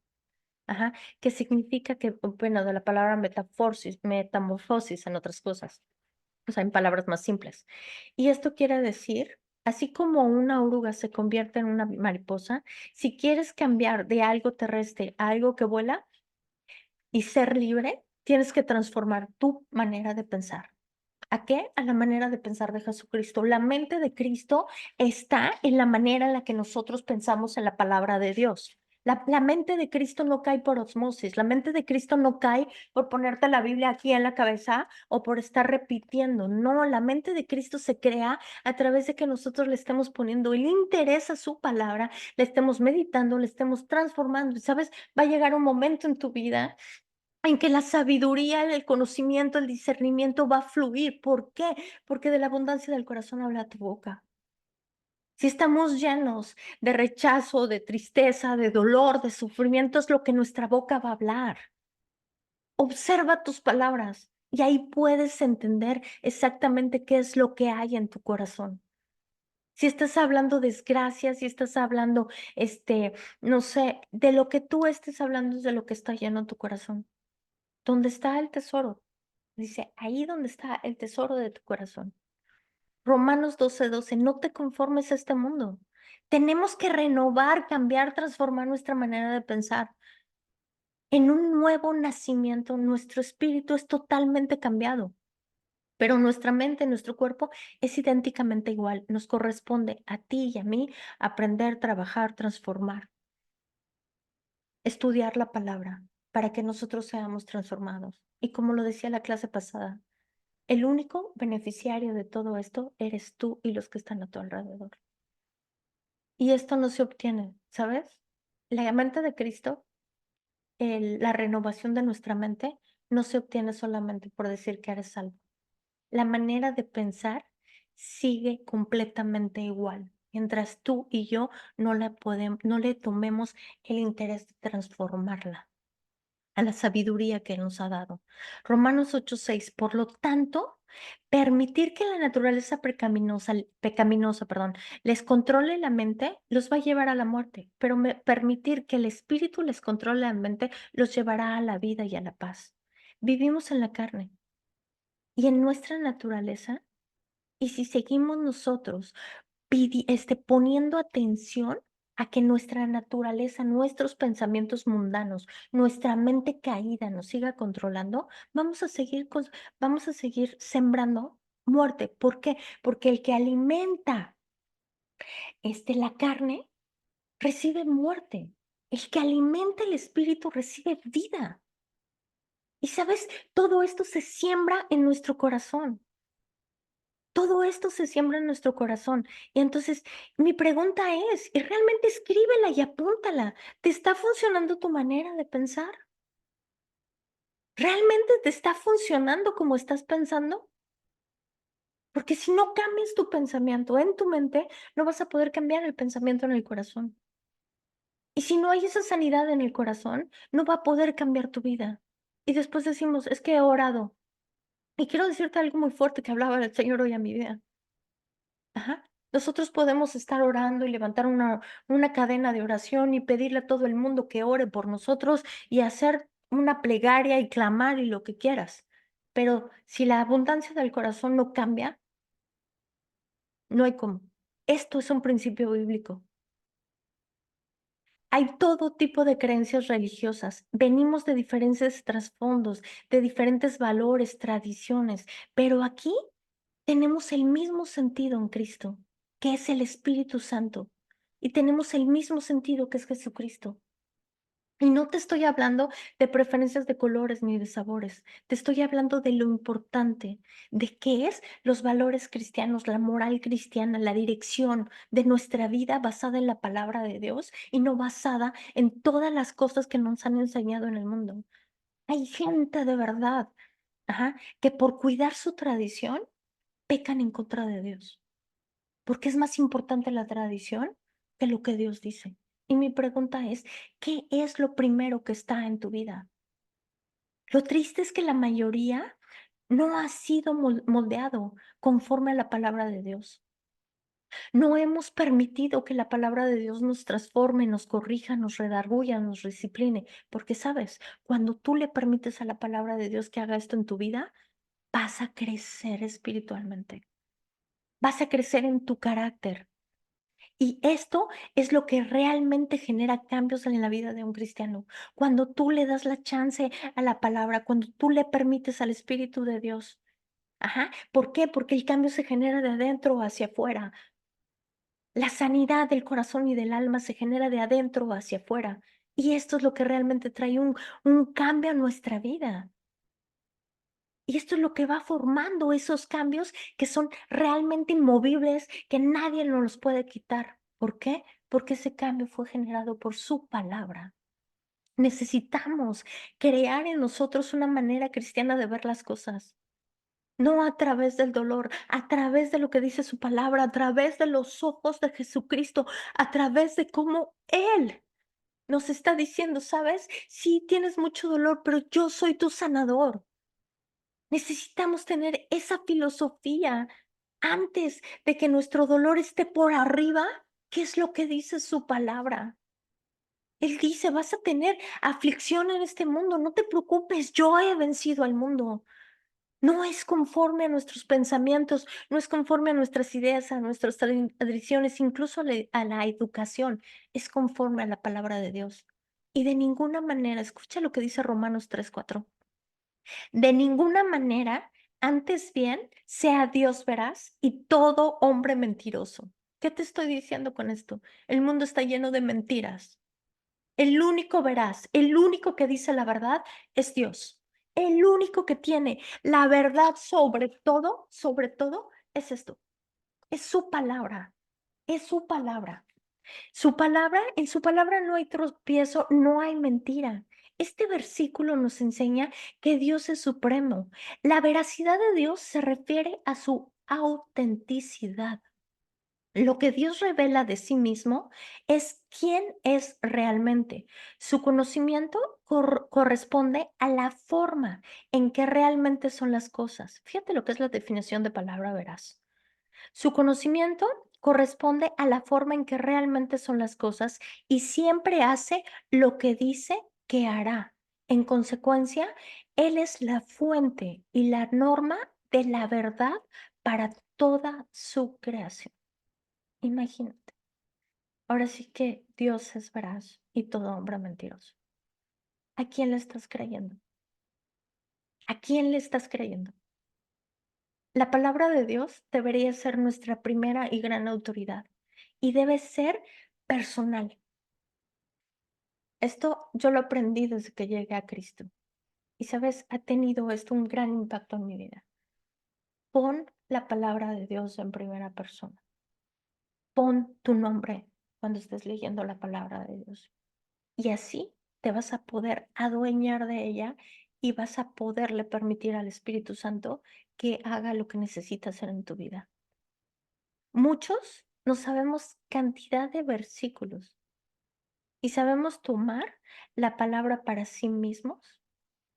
Ajá, que significa que, bueno, de la palabra metamorfosis en otras cosas. o sea, en palabras más simples. Y esto quiere decir, así como una oruga se convierte en una mariposa, si quieres cambiar de algo terrestre a algo que vuela y ser libre, tienes que transformar tu manera de pensar. ¿A qué? A la manera de pensar de Jesucristo. La mente de Cristo está en la manera en la que nosotros pensamos en la palabra de Dios. La mente de Cristo no cae por osmosis, la mente de Cristo no cae por ponerte la Biblia aquí en la cabeza o por estar repitiendo. No, la mente de Cristo se crea a través de que nosotros le estemos poniendo el interés a su palabra, le estemos meditando, le estemos transformando. Y sabes, va a llegar un momento en tu vida en que la sabiduría, el conocimiento, el discernimiento va a fluir. ¿Por qué? Porque de la abundancia del corazón habla tu boca. Si estamos llenos de rechazo, de tristeza, de dolor, de sufrimiento, es lo que nuestra boca va a hablar. Observa tus palabras y ahí puedes entender exactamente qué es lo que hay en tu corazón. Si estás hablando desgracia, si estás hablando, no sé, de lo que tú estés hablando es de lo que está lleno tu corazón. ¿Dónde está el tesoro? Dice, ahí donde está el tesoro de tu corazón. Romanos 12:12, no te conformes a este mundo. Tenemos que renovar, cambiar, transformar nuestra manera de pensar. En un nuevo nacimiento, nuestro espíritu es totalmente cambiado, pero nuestra mente, nuestro cuerpo es idénticamente igual. Nos corresponde a ti y a mí aprender, trabajar, transformar, estudiar la palabra para que nosotros seamos transformados. Y como lo decía la clase pasada, el único beneficiario de todo esto eres tú y los que están a tu alrededor. Y esto no se obtiene, ¿sabes? La mente de Cristo, la renovación de nuestra mente, no se obtiene solamente por decir que eres salvo. La manera de pensar sigue completamente igual, mientras tú y yo no le tomemos el interés de transformarla a la sabiduría que Él nos ha dado. Romanos 8:6, por lo tanto, permitir que la naturaleza pecaminosa, perdón, les controle la mente los va a llevar a la muerte, pero permitir que el espíritu les controle la mente los llevará a la vida y a la paz. Vivimos en la carne y en nuestra naturaleza, y si seguimos nosotros poniendo atención a que nuestra naturaleza, nuestros pensamientos mundanos, nuestra mente caída nos siga controlando, vamos a seguir sembrando muerte. ¿Por qué? Porque el que alimenta la carne recibe muerte. El que alimenta el espíritu recibe vida. Y sabes, todo esto se siembra en nuestro corazón. Todo esto se siembra en nuestro corazón. Y entonces, mi pregunta es, y realmente escríbela y apúntala, ¿te está funcionando tu manera de pensar? ¿Realmente te está funcionando como estás pensando? Porque si no cambias tu pensamiento en tu mente, no vas a poder cambiar el pensamiento en el corazón. Y si no hay esa sanidad en el corazón, no va a poder cambiar tu vida. Y después decimos, es que he orado. Y quiero decirte algo muy fuerte que hablaba el Señor hoy a mi vida. Ajá. Nosotros podemos estar orando y levantar una cadena de oración y pedirle a todo el mundo que ore por nosotros y hacer una plegaria y clamar y lo que quieras. Pero si la abundancia del corazón no cambia, no hay cómo. Esto es un principio bíblico. Hay todo tipo de creencias religiosas. Venimos de diferentes trasfondos, de diferentes valores, tradiciones, pero aquí tenemos el mismo sentido en Cristo, que es el Espíritu Santo, y tenemos el mismo sentido que es Jesucristo. Y no te estoy hablando de preferencias de colores ni de sabores, te estoy hablando de lo importante, de qué es los valores cristianos, la moral cristiana, la dirección de nuestra vida basada en la palabra de Dios y no basada en todas las cosas que nos han enseñado en el mundo. Hay gente de verdad, ajá, que por cuidar su tradición pecan en contra de Dios, porque es más importante la tradición que lo que Dios dice. Y mi pregunta es, ¿qué es lo primero que está en tu vida? Lo triste es que la mayoría no ha sido moldeado conforme a la palabra de Dios. No hemos permitido que la palabra de Dios nos transforme, nos corrija, nos redarguya, nos discipline, porque sabes, cuando tú le permites a la palabra de Dios que haga esto en tu vida, vas a crecer espiritualmente, vas a crecer en tu carácter. Y esto es lo que realmente genera cambios en la vida de un cristiano. Cuando tú le das la chance a la palabra, cuando tú le permites al Espíritu de Dios. Ajá. ¿Por qué? Porque el cambio se genera de adentro hacia afuera. La sanidad del corazón y del alma se genera de adentro hacia afuera. Y esto es lo que realmente trae un cambio a nuestra vida. Y esto es lo que va formando esos cambios que son realmente inmovibles, que nadie nos los puede quitar. ¿Por qué? Porque ese cambio fue generado por su palabra. Necesitamos crear en nosotros una manera cristiana de ver las cosas. No a través del dolor, a través de lo que dice su palabra, a través de los ojos de Jesucristo, a través de cómo Él nos está diciendo, ¿sabes? Sí, tienes mucho dolor, pero yo soy tu sanador. Necesitamos tener esa filosofía antes de que nuestro dolor esté por arriba. ¿Qué es lo que dice su palabra? Él dice, vas a tener aflicción en este mundo, no te preocupes, yo he vencido al mundo. No es conforme a nuestros pensamientos, no es conforme a nuestras ideas, a nuestras tradiciones, incluso a la educación, es conforme a la palabra de Dios. Y de ninguna manera, escucha lo que dice Romanos 3:4. De ninguna manera, antes bien, sea Dios veraz y todo hombre mentiroso. ¿Qué te estoy diciendo con esto? El mundo está lleno de mentiras. El único veraz, el único que dice la verdad es Dios. El único que tiene la verdad sobre todo, es esto. Es su palabra. Es su palabra. Su palabra, en su palabra no hay tropiezo, no hay mentira. Este versículo nos enseña que Dios es supremo. La veracidad de Dios se refiere a su autenticidad. Lo que Dios revela de sí mismo es quién es realmente. Su conocimiento corresponde a la forma en que realmente son las cosas. Fíjate lo que es la definición de palabra veraz. Su conocimiento corresponde a la forma en que realmente son las cosas y siempre hace lo que dice que hará. En consecuencia, Él es la fuente y la norma de la verdad para toda su creación. Imagínate. Ahora sí que Dios es veraz y todo hombre mentiroso. ¿A quién le estás creyendo? ¿A quién le estás creyendo? La palabra de Dios debería ser nuestra primera y gran autoridad y debe ser personal. Esto yo lo aprendí desde que llegué a Cristo. Y sabes, ha tenido esto un gran impacto en mi vida. Pon la palabra de Dios en primera persona. Pon tu nombre cuando estés leyendo la palabra de Dios. Y así te vas a poder adueñar de ella y vas a poderle permitir al Espíritu Santo que haga lo que necesita hacer en tu vida. Muchos no sabemos cantidad de versículos y sabemos tomar la palabra para sí mismos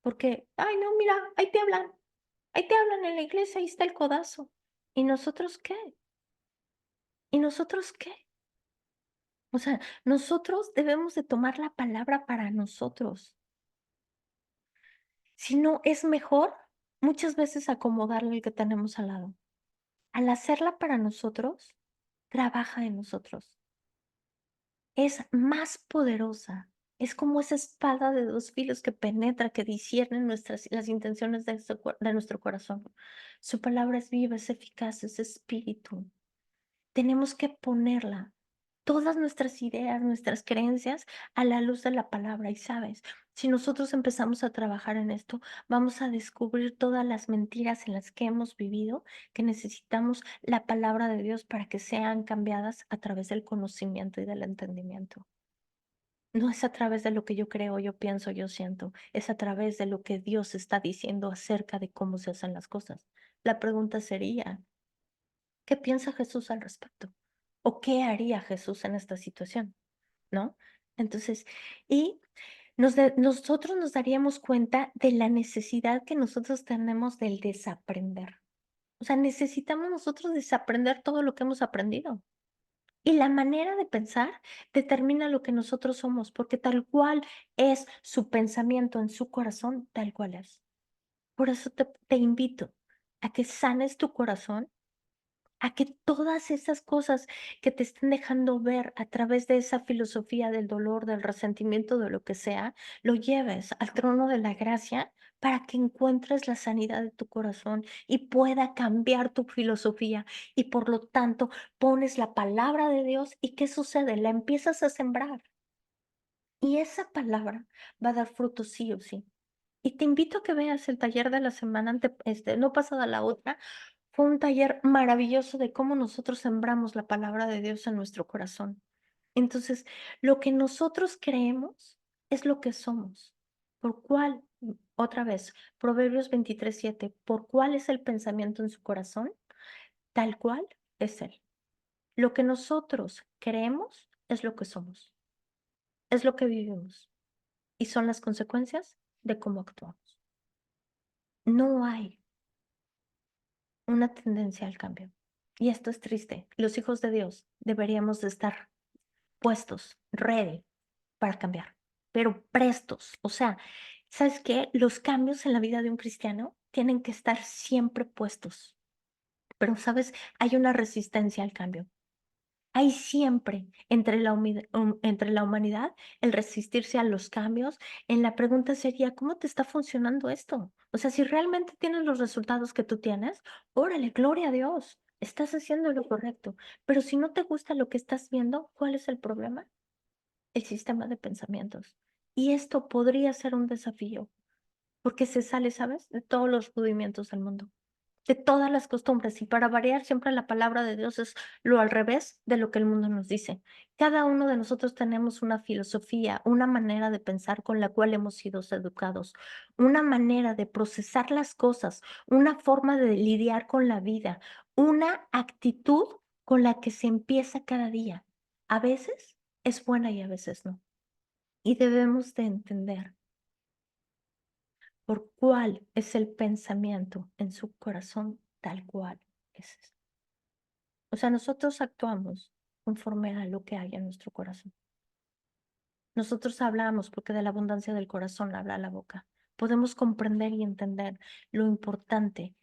porque, ay, no, mira, ahí te hablan en la iglesia, ahí está el codazo. ¿Y nosotros qué? ¿Y nosotros qué? O sea, nosotros debemos de tomar la palabra para nosotros. Si no, es mejor muchas veces acomodarle el que tenemos al lado. Al hacerla para nosotros, trabaja en nosotros. Es más poderosa. Es como esa espada de dos filos que penetra, que discierne las intenciones de nuestro corazón. Su palabra es viva, es eficaz, es espíritu. Tenemos que ponerla, todas nuestras ideas, nuestras creencias, a la luz de la palabra. Y sabes, si nosotros empezamos a trabajar en esto, vamos a descubrir todas las mentiras en las que hemos vivido, que necesitamos la palabra de Dios para que sean cambiadas a través del conocimiento y del entendimiento. No es a través de lo que yo creo, yo pienso, yo siento, es a través de lo que Dios está diciendo acerca de cómo se hacen las cosas. La pregunta sería, ¿qué piensa Jesús al respecto? ¿O qué haría Jesús en esta situación? ¿No? Entonces, y nosotros nos daríamos cuenta de la necesidad que nosotros tenemos del desaprender. O sea, necesitamos nosotros desaprender todo lo que hemos aprendido. Y la manera de pensar determina lo que nosotros somos, porque tal cual es su pensamiento en su corazón, tal cual es. Por eso te invito. a que sanes tu corazón, a que todas esas cosas que te estén dejando ver a través de esa filosofía del dolor, del resentimiento, de lo que sea, lo lleves al trono de la gracia para que encuentres la sanidad de tu corazón y pueda cambiar tu filosofía. Y por lo tanto, pones la palabra de Dios y ¿qué sucede? La empiezas a sembrar y esa palabra va a dar fruto sí o sí. Y te invito a que veas el taller de la semana no pasada, la otra. Fue un taller maravilloso de cómo nosotros sembramos la palabra de Dios en nuestro corazón. Entonces, lo que nosotros creemos es lo que somos. ¿Por cuál? Otra vez, Proverbios 23:7. ¿Por cuál es el pensamiento en su corazón? Tal cual es él. Lo que nosotros creemos es lo que somos, es lo que vivimos y son las consecuencias de cómo actuamos. No hay una tendencia al cambio. Y esto es triste. Los hijos de Dios deberíamos de estar puestos, ready para cambiar, pero prestos. O sea, ¿sabes qué? Los cambios en la vida de un cristiano tienen que estar siempre puestos. Pero, ¿sabes? Hay una resistencia al cambio. Hay siempre entre la humanidad el resistirse a los cambios. En la pregunta sería, ¿cómo te está funcionando esto? O sea, si realmente tienes los resultados que tú tienes, órale, gloria a Dios, estás haciendo lo correcto. Pero si no te gusta lo que estás viendo, ¿cuál es el problema? El sistema de pensamientos. Y esto podría ser un desafío, porque se sale, ¿sabes?, de todos los rudimientos del mundo, de todas las costumbres. Y para variar, siempre la palabra de Dios es lo al revés de lo que el mundo nos dice. Cada uno de nosotros tenemos una filosofía, una manera de pensar con la cual hemos sido educados, una manera de procesar las cosas, una forma de lidiar con la vida, una actitud con la que se empieza cada día. A veces es buena y a veces no. Y debemos de entender por cuál es el pensamiento en su corazón tal cual es. O sea, nosotros actuamos conforme a lo que hay en nuestro corazón. Nosotros hablamos porque de la abundancia del corazón habla la boca. Podemos comprender y entender lo importante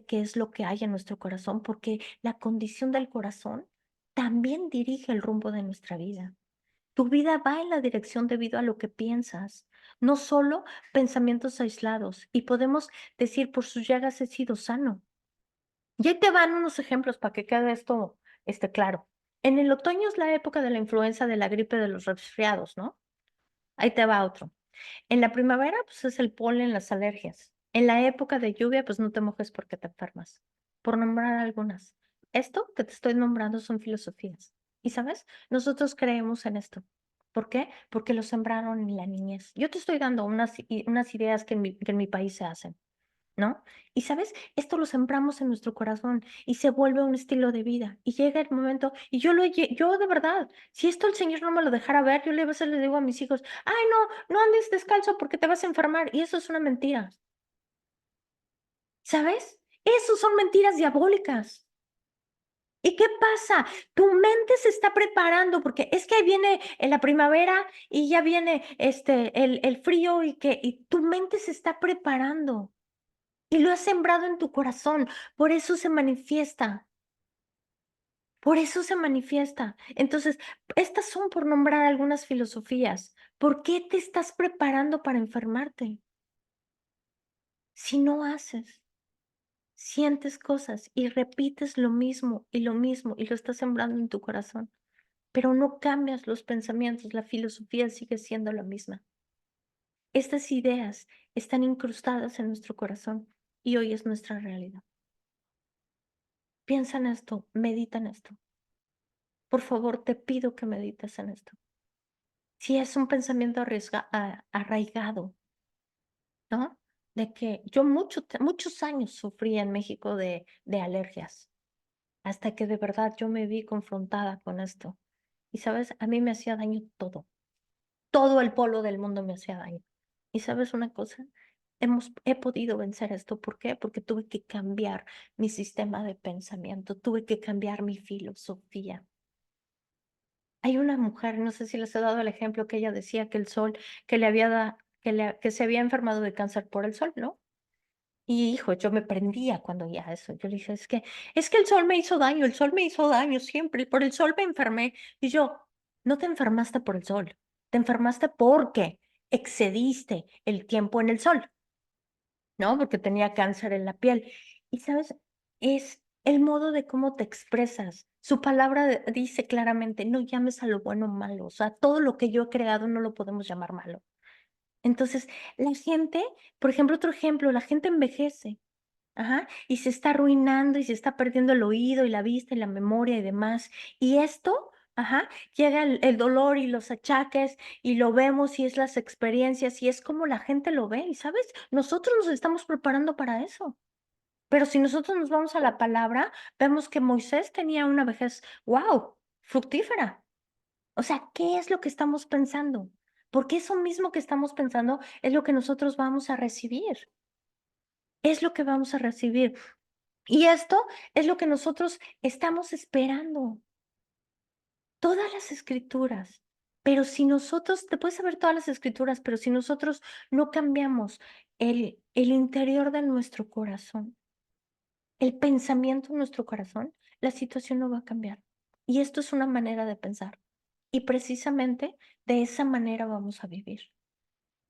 que es lo que hay en nuestro corazón, porque la condición del corazón también dirige el rumbo de nuestra vida. Tu vida va en la dirección debido a lo que piensas, no solo pensamientos aislados. Y podemos decir, por sus llagas he sido sano. Y ahí te van unos ejemplos para que quede esto claro. En el otoño es la época de la influenza, de la gripe, de los resfriados, ¿no? Ahí te va otro. En la primavera, pues es el polen, las alergias. En la época de lluvia, pues no te mojes porque te enfermas. Por nombrar algunas. Esto que te estoy nombrando son filosofías. Y sabes, nosotros creemos en esto. ¿Por qué? Porque lo sembraron en la niñez. Yo te estoy dando unas ideas que en mi país se hacen, ¿no? Y sabes, esto lo sembramos en nuestro corazón y se vuelve un estilo de vida. Y llega el momento, y yo de verdad, si esto el Señor no me lo dejara ver, yo a veces le digo a mis hijos, ay, no, no andes descalzo porque te vas a enfermar. Y eso es una mentira, ¿sabes? Eso son mentiras diabólicas. ¿Y qué pasa? Tu mente se está preparando porque es que ahí viene en la primavera y ya viene el frío y tu mente se está preparando. Y lo has sembrado en tu corazón, por eso se manifiesta, por eso se manifiesta. Entonces, estas son por nombrar algunas filosofías. ¿Por qué te estás preparando para enfermarte? Si no haces, sientes cosas y repites lo mismo y lo estás sembrando en tu corazón, pero no cambias los pensamientos, la filosofía sigue siendo la misma. Estas ideas están incrustadas en nuestro corazón y hoy es nuestra realidad. Piensa en esto, medita en esto. Por favor, te pido que medites en esto. Si es un pensamiento arraigado, ¿no? De que yo muchos años sufrí en México de alergias, hasta que de verdad yo me vi confrontada con esto. Y sabes, a mí me hacía daño todo el polo del mundo me hacía daño. Y sabes una cosa, he podido vencer esto. ¿Por qué? Porque tuve que cambiar mi sistema de pensamiento, tuve que cambiar mi filosofía. Hay una mujer, no sé si les he dado el ejemplo, que ella decía que el sol, que le había que se había enfermado de cáncer por el sol, ¿no? Y hijo, yo me prendía cuando oía eso. Yo le dije: es que el sol me hizo daño, el sol me hizo daño siempre, por el sol me enfermé". Y yo: "No te enfermaste por el sol, te enfermaste porque excediste el tiempo en el sol". ¿No? Porque tenía cáncer en la piel. Y, ¿sabes? Es el modo de cómo te expresas. Su palabra dice claramente: "No llames a lo bueno malo". O sea, todo lo que yo he creado no lo podemos llamar malo. Entonces, la gente, por ejemplo, otro ejemplo, la gente envejece. Ajá, y se está arruinando, y se está perdiendo el oído, y la vista, y la memoria, y demás. Y esto, ajá, llega el dolor y los achaques, y lo vemos, y es las experiencias, y es como la gente lo ve, ¿y sabes? Nosotros nos estamos preparando para eso. Pero si nosotros nos vamos a la palabra, vemos que Moisés tenía una vejez, ¡guau!, fructífera. O sea, ¿qué es lo que estamos pensando? Porque eso mismo que estamos pensando es lo que nosotros vamos a recibir, es lo que vamos a recibir. Y esto es lo que nosotros estamos esperando, todas las escrituras. Pero si nosotros, te puedes saber todas las escrituras, pero si nosotros no cambiamos el interior de nuestro corazón, el pensamiento en nuestro corazón, la situación no va a cambiar. Y esto es una manera de pensar. Y precisamente de esa manera vamos a vivir.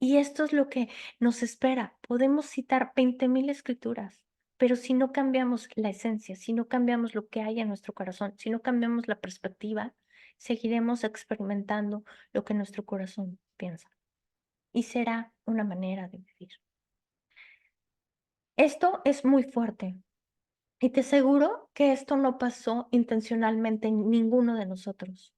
Y esto es lo que nos espera. Podemos citar 20,000 escrituras, pero si no cambiamos la esencia, si no cambiamos lo que hay en nuestro corazón, si no cambiamos la perspectiva, seguiremos experimentando lo que nuestro corazón piensa. Y será una manera de vivir. Esto es muy fuerte. Y te aseguro que esto no pasó intencionalmente en ninguno de nosotros.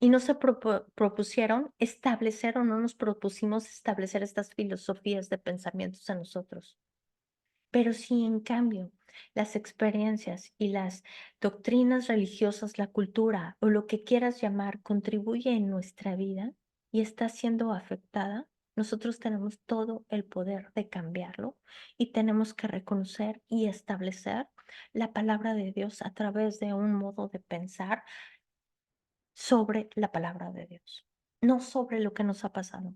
Y no se propusieron establecer o no nos propusimos establecer estas filosofías de pensamientos en nosotros. Pero si en cambio las experiencias y las doctrinas religiosas, la cultura o lo que quieras llamar contribuye en nuestra vida y está siendo afectada, nosotros tenemos todo el poder de cambiarlo y tenemos que reconocer y establecer la palabra de Dios a través de un modo de pensar sobre la palabra de Dios, no sobre lo que nos ha pasado.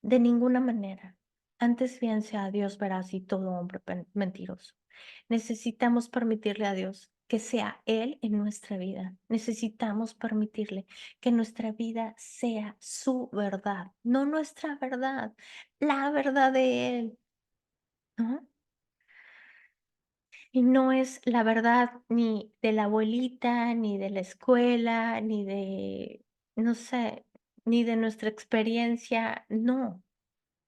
De ninguna manera. Antes bien sea Dios veraz y todo hombre mentiroso. Necesitamos permitirle a Dios que sea Él en nuestra vida. Necesitamos permitirle que nuestra vida sea su verdad, no nuestra verdad, la verdad de Él, ¿no? Y no es la verdad ni de la abuelita, ni de la escuela, ni de, no sé, ni de nuestra experiencia. No,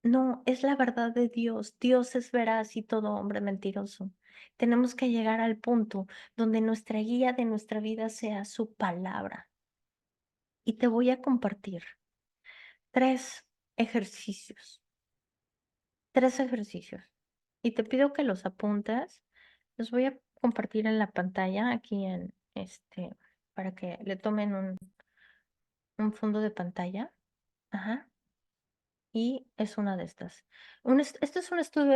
no, es la verdad de Dios. Dios es veraz y todo hombre mentiroso. Tenemos que llegar al punto donde nuestra guía de nuestra vida sea su palabra. Y te voy a compartir tres ejercicios, tres ejercicios. Y te pido que los apuntes. Los voy a compartir en la pantalla aquí para que le tomen un fondo de pantalla. Ajá. Y es una de estas. Esto es un estudio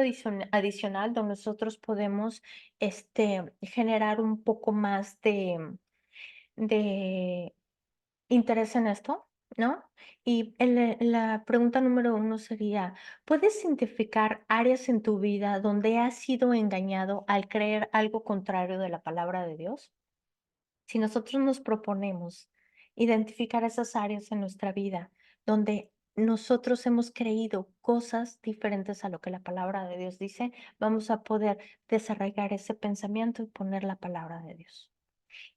adicional donde nosotros podemos generar un poco más de interés en esto, ¿no? Y la pregunta número uno sería, ¿puedes identificar áreas en tu vida donde has sido engañado al creer algo contrario de la palabra de Dios? Si nosotros nos proponemos identificar esas áreas en nuestra vida donde nosotros hemos creído cosas diferentes a lo que la palabra de Dios dice, vamos a poder desarrollar ese pensamiento y poner la palabra de Dios.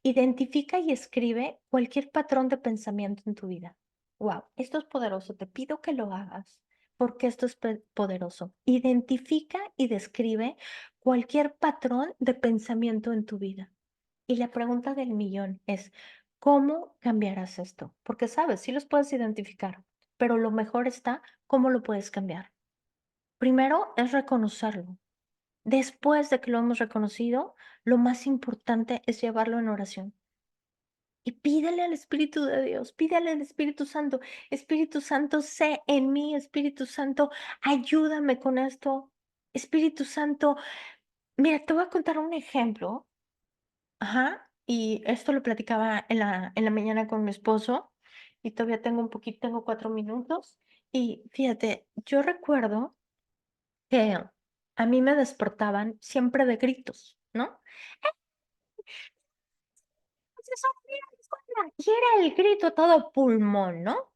Identifica y escribe cualquier patrón de pensamiento en tu vida. Wow, esto es poderoso. Te pido que lo hagas porque esto es poderoso. Identifica y describe cualquier patrón de pensamiento en tu vida. Y la pregunta del millón es, ¿cómo cambiarás esto? Porque sabes, sí los puedes identificar, pero lo mejor está cómo lo puedes cambiar. Primero es reconocerlo. Después de que lo hemos reconocido, lo más importante es llevarlo en oración. Y pídele al Espíritu de Dios, pídele al Espíritu Santo, sé en mí, Espíritu Santo, ayúdame con esto. Espíritu Santo, mira, te voy a contar un ejemplo. Ajá, y esto lo platicaba en la mañana con mi esposo y todavía tengo 4 minutos. Y fíjate, yo recuerdo que a mí me despertaban siempre de gritos, ¿no? Eso fui a la escuela. Y era el grito a todo pulmón, ¿no?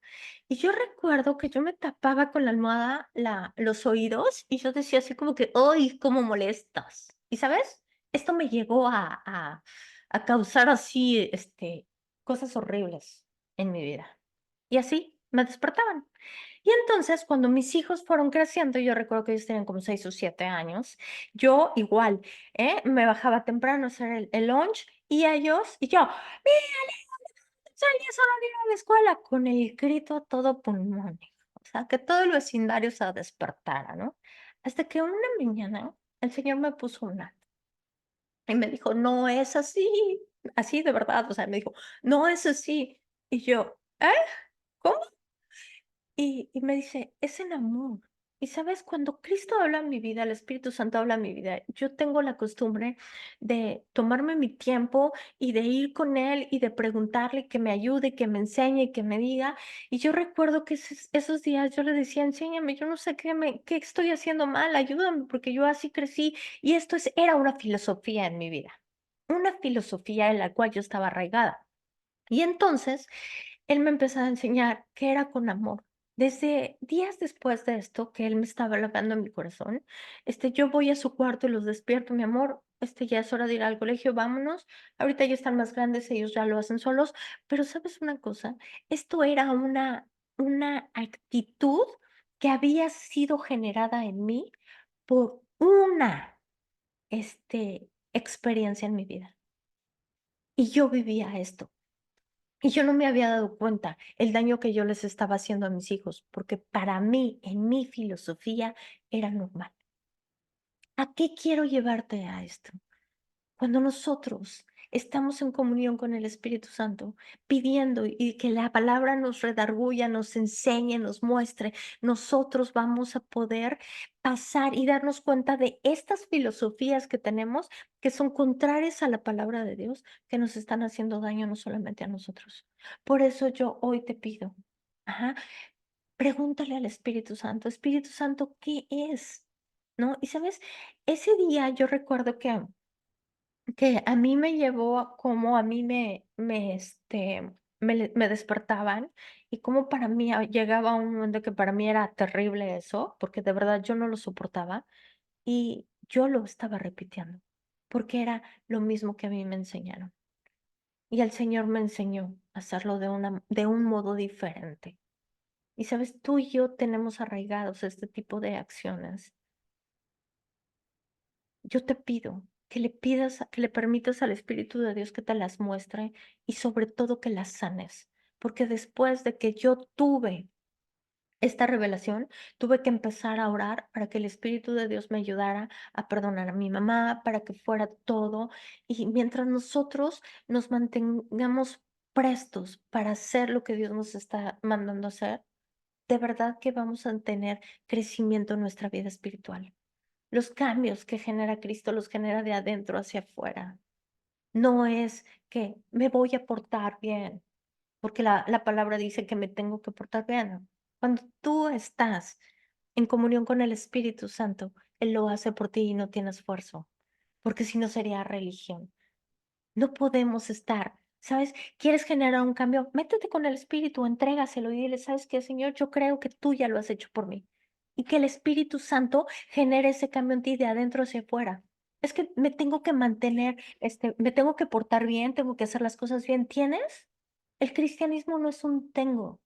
Y yo recuerdo que yo me tapaba con la almohada los oídos y yo decía así como que, ¡ay, cómo molestas! Y sabes, esto me llegó a causar así, cosas horribles en mi vida. Y así me despertaban. Y entonces, cuando mis hijos fueron creciendo, yo recuerdo que ellos tenían como 6 o 7 años, yo igual, me bajaba temprano a hacer el lunch y ellos, y yo, mira, ya es hora de ir a la escuela, con el grito a todo pulmón, o sea, que todo el vecindario se despertara, ¿no? Hasta que una mañana el señor me puso un alto y me dijo, no es así, así de verdad, o sea, me dijo, no es así. Y yo, ¿eh? ¿Cómo? Y me dice: "Es en amor". Y, ¿sabes? Cuando Cristo habla en mi vida, el Espíritu Santo habla en mi vida, yo tengo la costumbre de tomarme mi tiempo y de ir con Él y de preguntarle que me ayude, que me enseñe, que me diga. Y yo recuerdo que esos días yo le decía: "Enséñame, yo no sé qué estoy haciendo mal, ayúdame, porque yo así crecí". Y era una filosofía en mi vida, una filosofía en la cual yo estaba arraigada. Y entonces, él me empezó a enseñar que era con amor. Desde días después de esto, que él me estaba hablando en mi corazón, yo voy a su cuarto y los despierto, mi amor, ya es hora de ir al colegio, vámonos. Ahorita ya están más grandes, ellos ya lo hacen solos, pero ¿sabes una cosa? Esto era una actitud que había sido generada en mí por una, experiencia en mi vida. Y yo vivía esto. Y yo no me había dado cuenta el daño que yo les estaba haciendo a mis hijos, porque para mí, en mi filosofía, era normal. ¿A qué quiero llevarte a esto? Cuando nosotros estamos en comunión con el Espíritu Santo, pidiendo y que la palabra nos redarguya, nos enseñe, nos muestre, nosotros vamos a poder pasar y darnos cuenta de estas filosofías que tenemos, que son contrarias a la palabra de Dios, que nos están haciendo daño no solamente a nosotros. Por eso yo hoy te pido, ajá, pregúntale al Espíritu Santo, ¿qué es? ¿No? Y sabes, ese día yo recuerdo que a mí me llevó a cómo a mí me despertaban y cómo para mí llegaba un momento que para mí era terrible eso, porque de verdad yo no lo soportaba y yo lo estaba repitiendo, porque era lo mismo que a mí me enseñaron. Y el Señor me enseñó a hacerlo de un modo diferente. Y sabes, tú y yo tenemos arraigados este tipo de acciones. Yo te pido que le pidas, que le permitas al Espíritu de Dios que te las muestre y sobre todo que las sanes, porque después de que yo tuve esta revelación, tuve que empezar a orar para que el Espíritu de Dios me ayudara a perdonar a mi mamá, para que fuera todo. Y mientras nosotros nos mantengamos prestos para hacer lo que Dios nos está mandando hacer, de verdad que vamos a tener crecimiento en nuestra vida espiritual. Los cambios que genera Cristo los genera de adentro hacia afuera. No es que me voy a portar bien, porque la palabra dice que me tengo que portar bien. Cuando tú estás en comunión con el Espíritu Santo, Él lo hace por ti y no tienes esfuerzo, porque si no sería religión. No podemos estar, ¿sabes? ¿Quieres generar un cambio? Métete con el Espíritu, entrégaselo y dile, ¿sabes qué, Señor? Yo creo que tú ya lo has hecho por mí. Y que el Espíritu Santo genere ese cambio en ti de adentro hacia afuera. Es que me tengo que mantener, me tengo que portar bien, tengo que hacer las cosas bien. ¿Tienes? El cristianismo no es un tengo.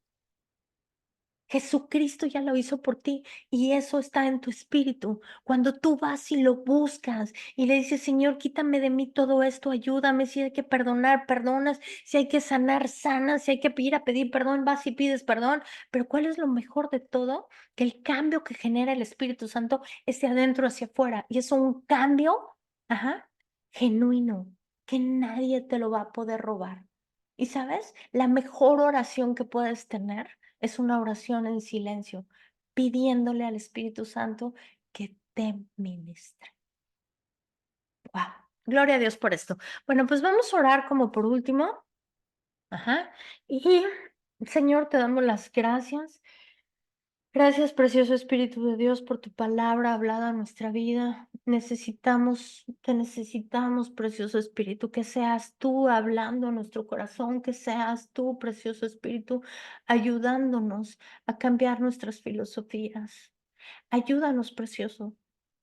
Jesucristo ya lo hizo por ti y eso está en tu espíritu. Cuando tú vas y lo buscas y le dices, Señor, quítame de mí todo esto, ayúdame, si hay que perdonar, perdonas, si hay que sanar, sanas, si hay que ir a pedir perdón, vas y pides perdón. Pero ¿cuál es lo mejor de todo? Que el cambio que genera el Espíritu Santo es de adentro hacia afuera y es un cambio, ajá, genuino, que nadie te lo va a poder robar. Y sabes, la mejor oración que puedes tener es una oración en silencio, pidiéndole al Espíritu Santo que te ministre. Wow, gloria a Dios por esto. Bueno, pues vamos a orar como por último. Ajá. Y Señor, te damos las gracias. Gracias, precioso Espíritu de Dios, por tu palabra hablada a nuestra vida. Te necesitamos, precioso Espíritu, que seas tú hablando a nuestro corazón, que seas tú, precioso Espíritu, ayudándonos a cambiar nuestras filosofías. Ayúdanos, precioso.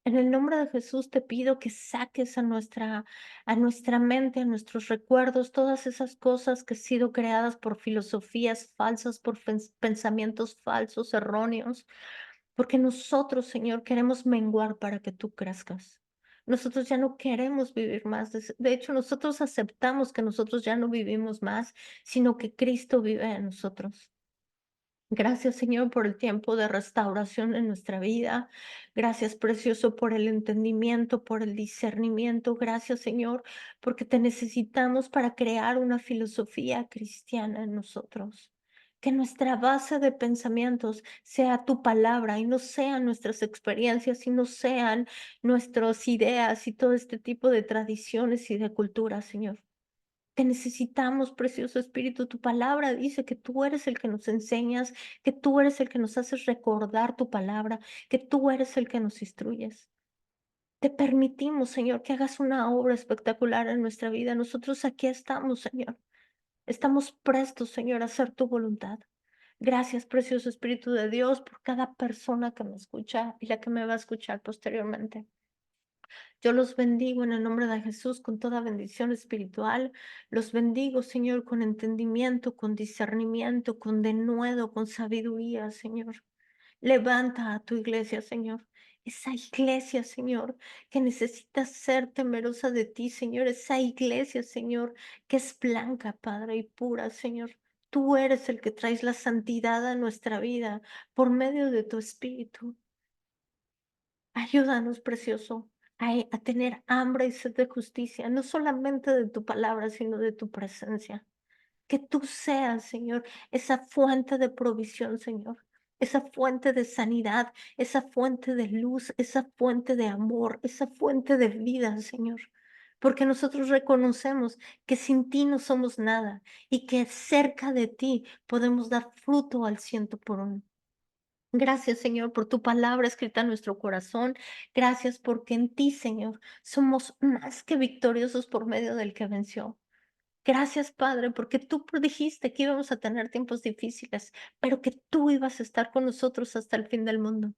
En el nombre de Jesús te pido que saques a nuestra mente, a nuestros recuerdos, todas esas cosas que han sido creadas por filosofías falsas, por pensamientos falsos, erróneos, porque nosotros, Señor, queremos menguar para que tú crezcas. Nosotros ya no queremos vivir más. De hecho, nosotros aceptamos que nosotros ya no vivimos más, sino que Cristo vive en nosotros. Gracias, Señor, por el tiempo de restauración en nuestra vida. Gracias, precioso, por el entendimiento, por el discernimiento. Gracias, Señor, porque te necesitamos para crear una filosofía cristiana en nosotros. Que nuestra base de pensamientos sea tu palabra y no sean nuestras experiencias y no sean nuestras ideas y todo este tipo de tradiciones y de culturas, Señor. Te necesitamos, precioso Espíritu. Tu palabra dice que tú eres el que nos enseñas, que tú eres el que nos haces recordar tu palabra, que tú eres el que nos instruyes. Te permitimos, Señor, que hagas una obra espectacular en nuestra vida. Nosotros aquí estamos, Señor. Estamos prestos, Señor, a hacer tu voluntad. Gracias, precioso Espíritu de Dios, por cada persona que me escucha y la que me va a escuchar posteriormente. Yo los bendigo en el nombre de Jesús con toda bendición espiritual. Los bendigo, Señor, con entendimiento, con discernimiento, con denuedo, con sabiduría, Señor. Levanta a tu iglesia, Señor. Esa iglesia, Señor, que necesita ser temerosa de ti, Señor. Esa iglesia, Señor, que es blanca, Padre, y pura, Señor. Tú eres el que traes la santidad a nuestra vida por medio de tu Espíritu. Ayúdanos, precioso, a tener hambre y sed de justicia, no solamente de tu palabra, sino de tu presencia. Que tú seas, Señor, esa fuente de provisión, Señor, esa fuente de sanidad, esa fuente de luz, esa fuente de amor, esa fuente de vida, Señor. Porque nosotros reconocemos que sin ti no somos nada y que cerca de ti podemos dar fruto al ciento por uno. Gracias, Señor, por tu palabra escrita en nuestro corazón. Gracias porque en ti, Señor, somos más que victoriosos por medio del que venció. Gracias, Padre, porque tú dijiste que íbamos a tener tiempos difíciles, pero que tú ibas a estar con nosotros hasta el fin del mundo.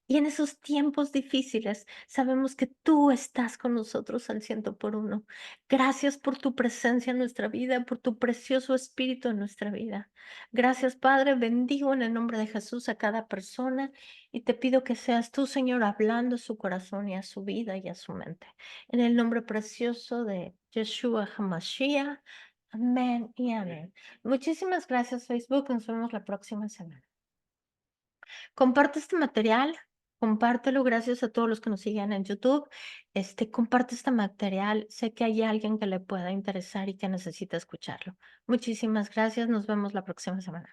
Y en esos tiempos difíciles sabemos que tú estás con nosotros al ciento por uno. Gracias por tu presencia en nuestra vida, por tu precioso espíritu en nuestra vida. Gracias, Padre. Bendigo en el nombre de Jesús a cada persona y te pido que seas tú, Señor, hablando a su corazón y a su vida y a su mente. En el nombre precioso de Yeshua HaMashiach. Amén y amén. Muchísimas gracias, Facebook. Nos vemos la próxima semana. Comparte este material, compártelo, gracias a todos los que nos siguen en YouTube. Comparte este material. Sé que hay alguien que le pueda interesar y que necesita escucharlo. Muchísimas gracias. Nos vemos la próxima semana.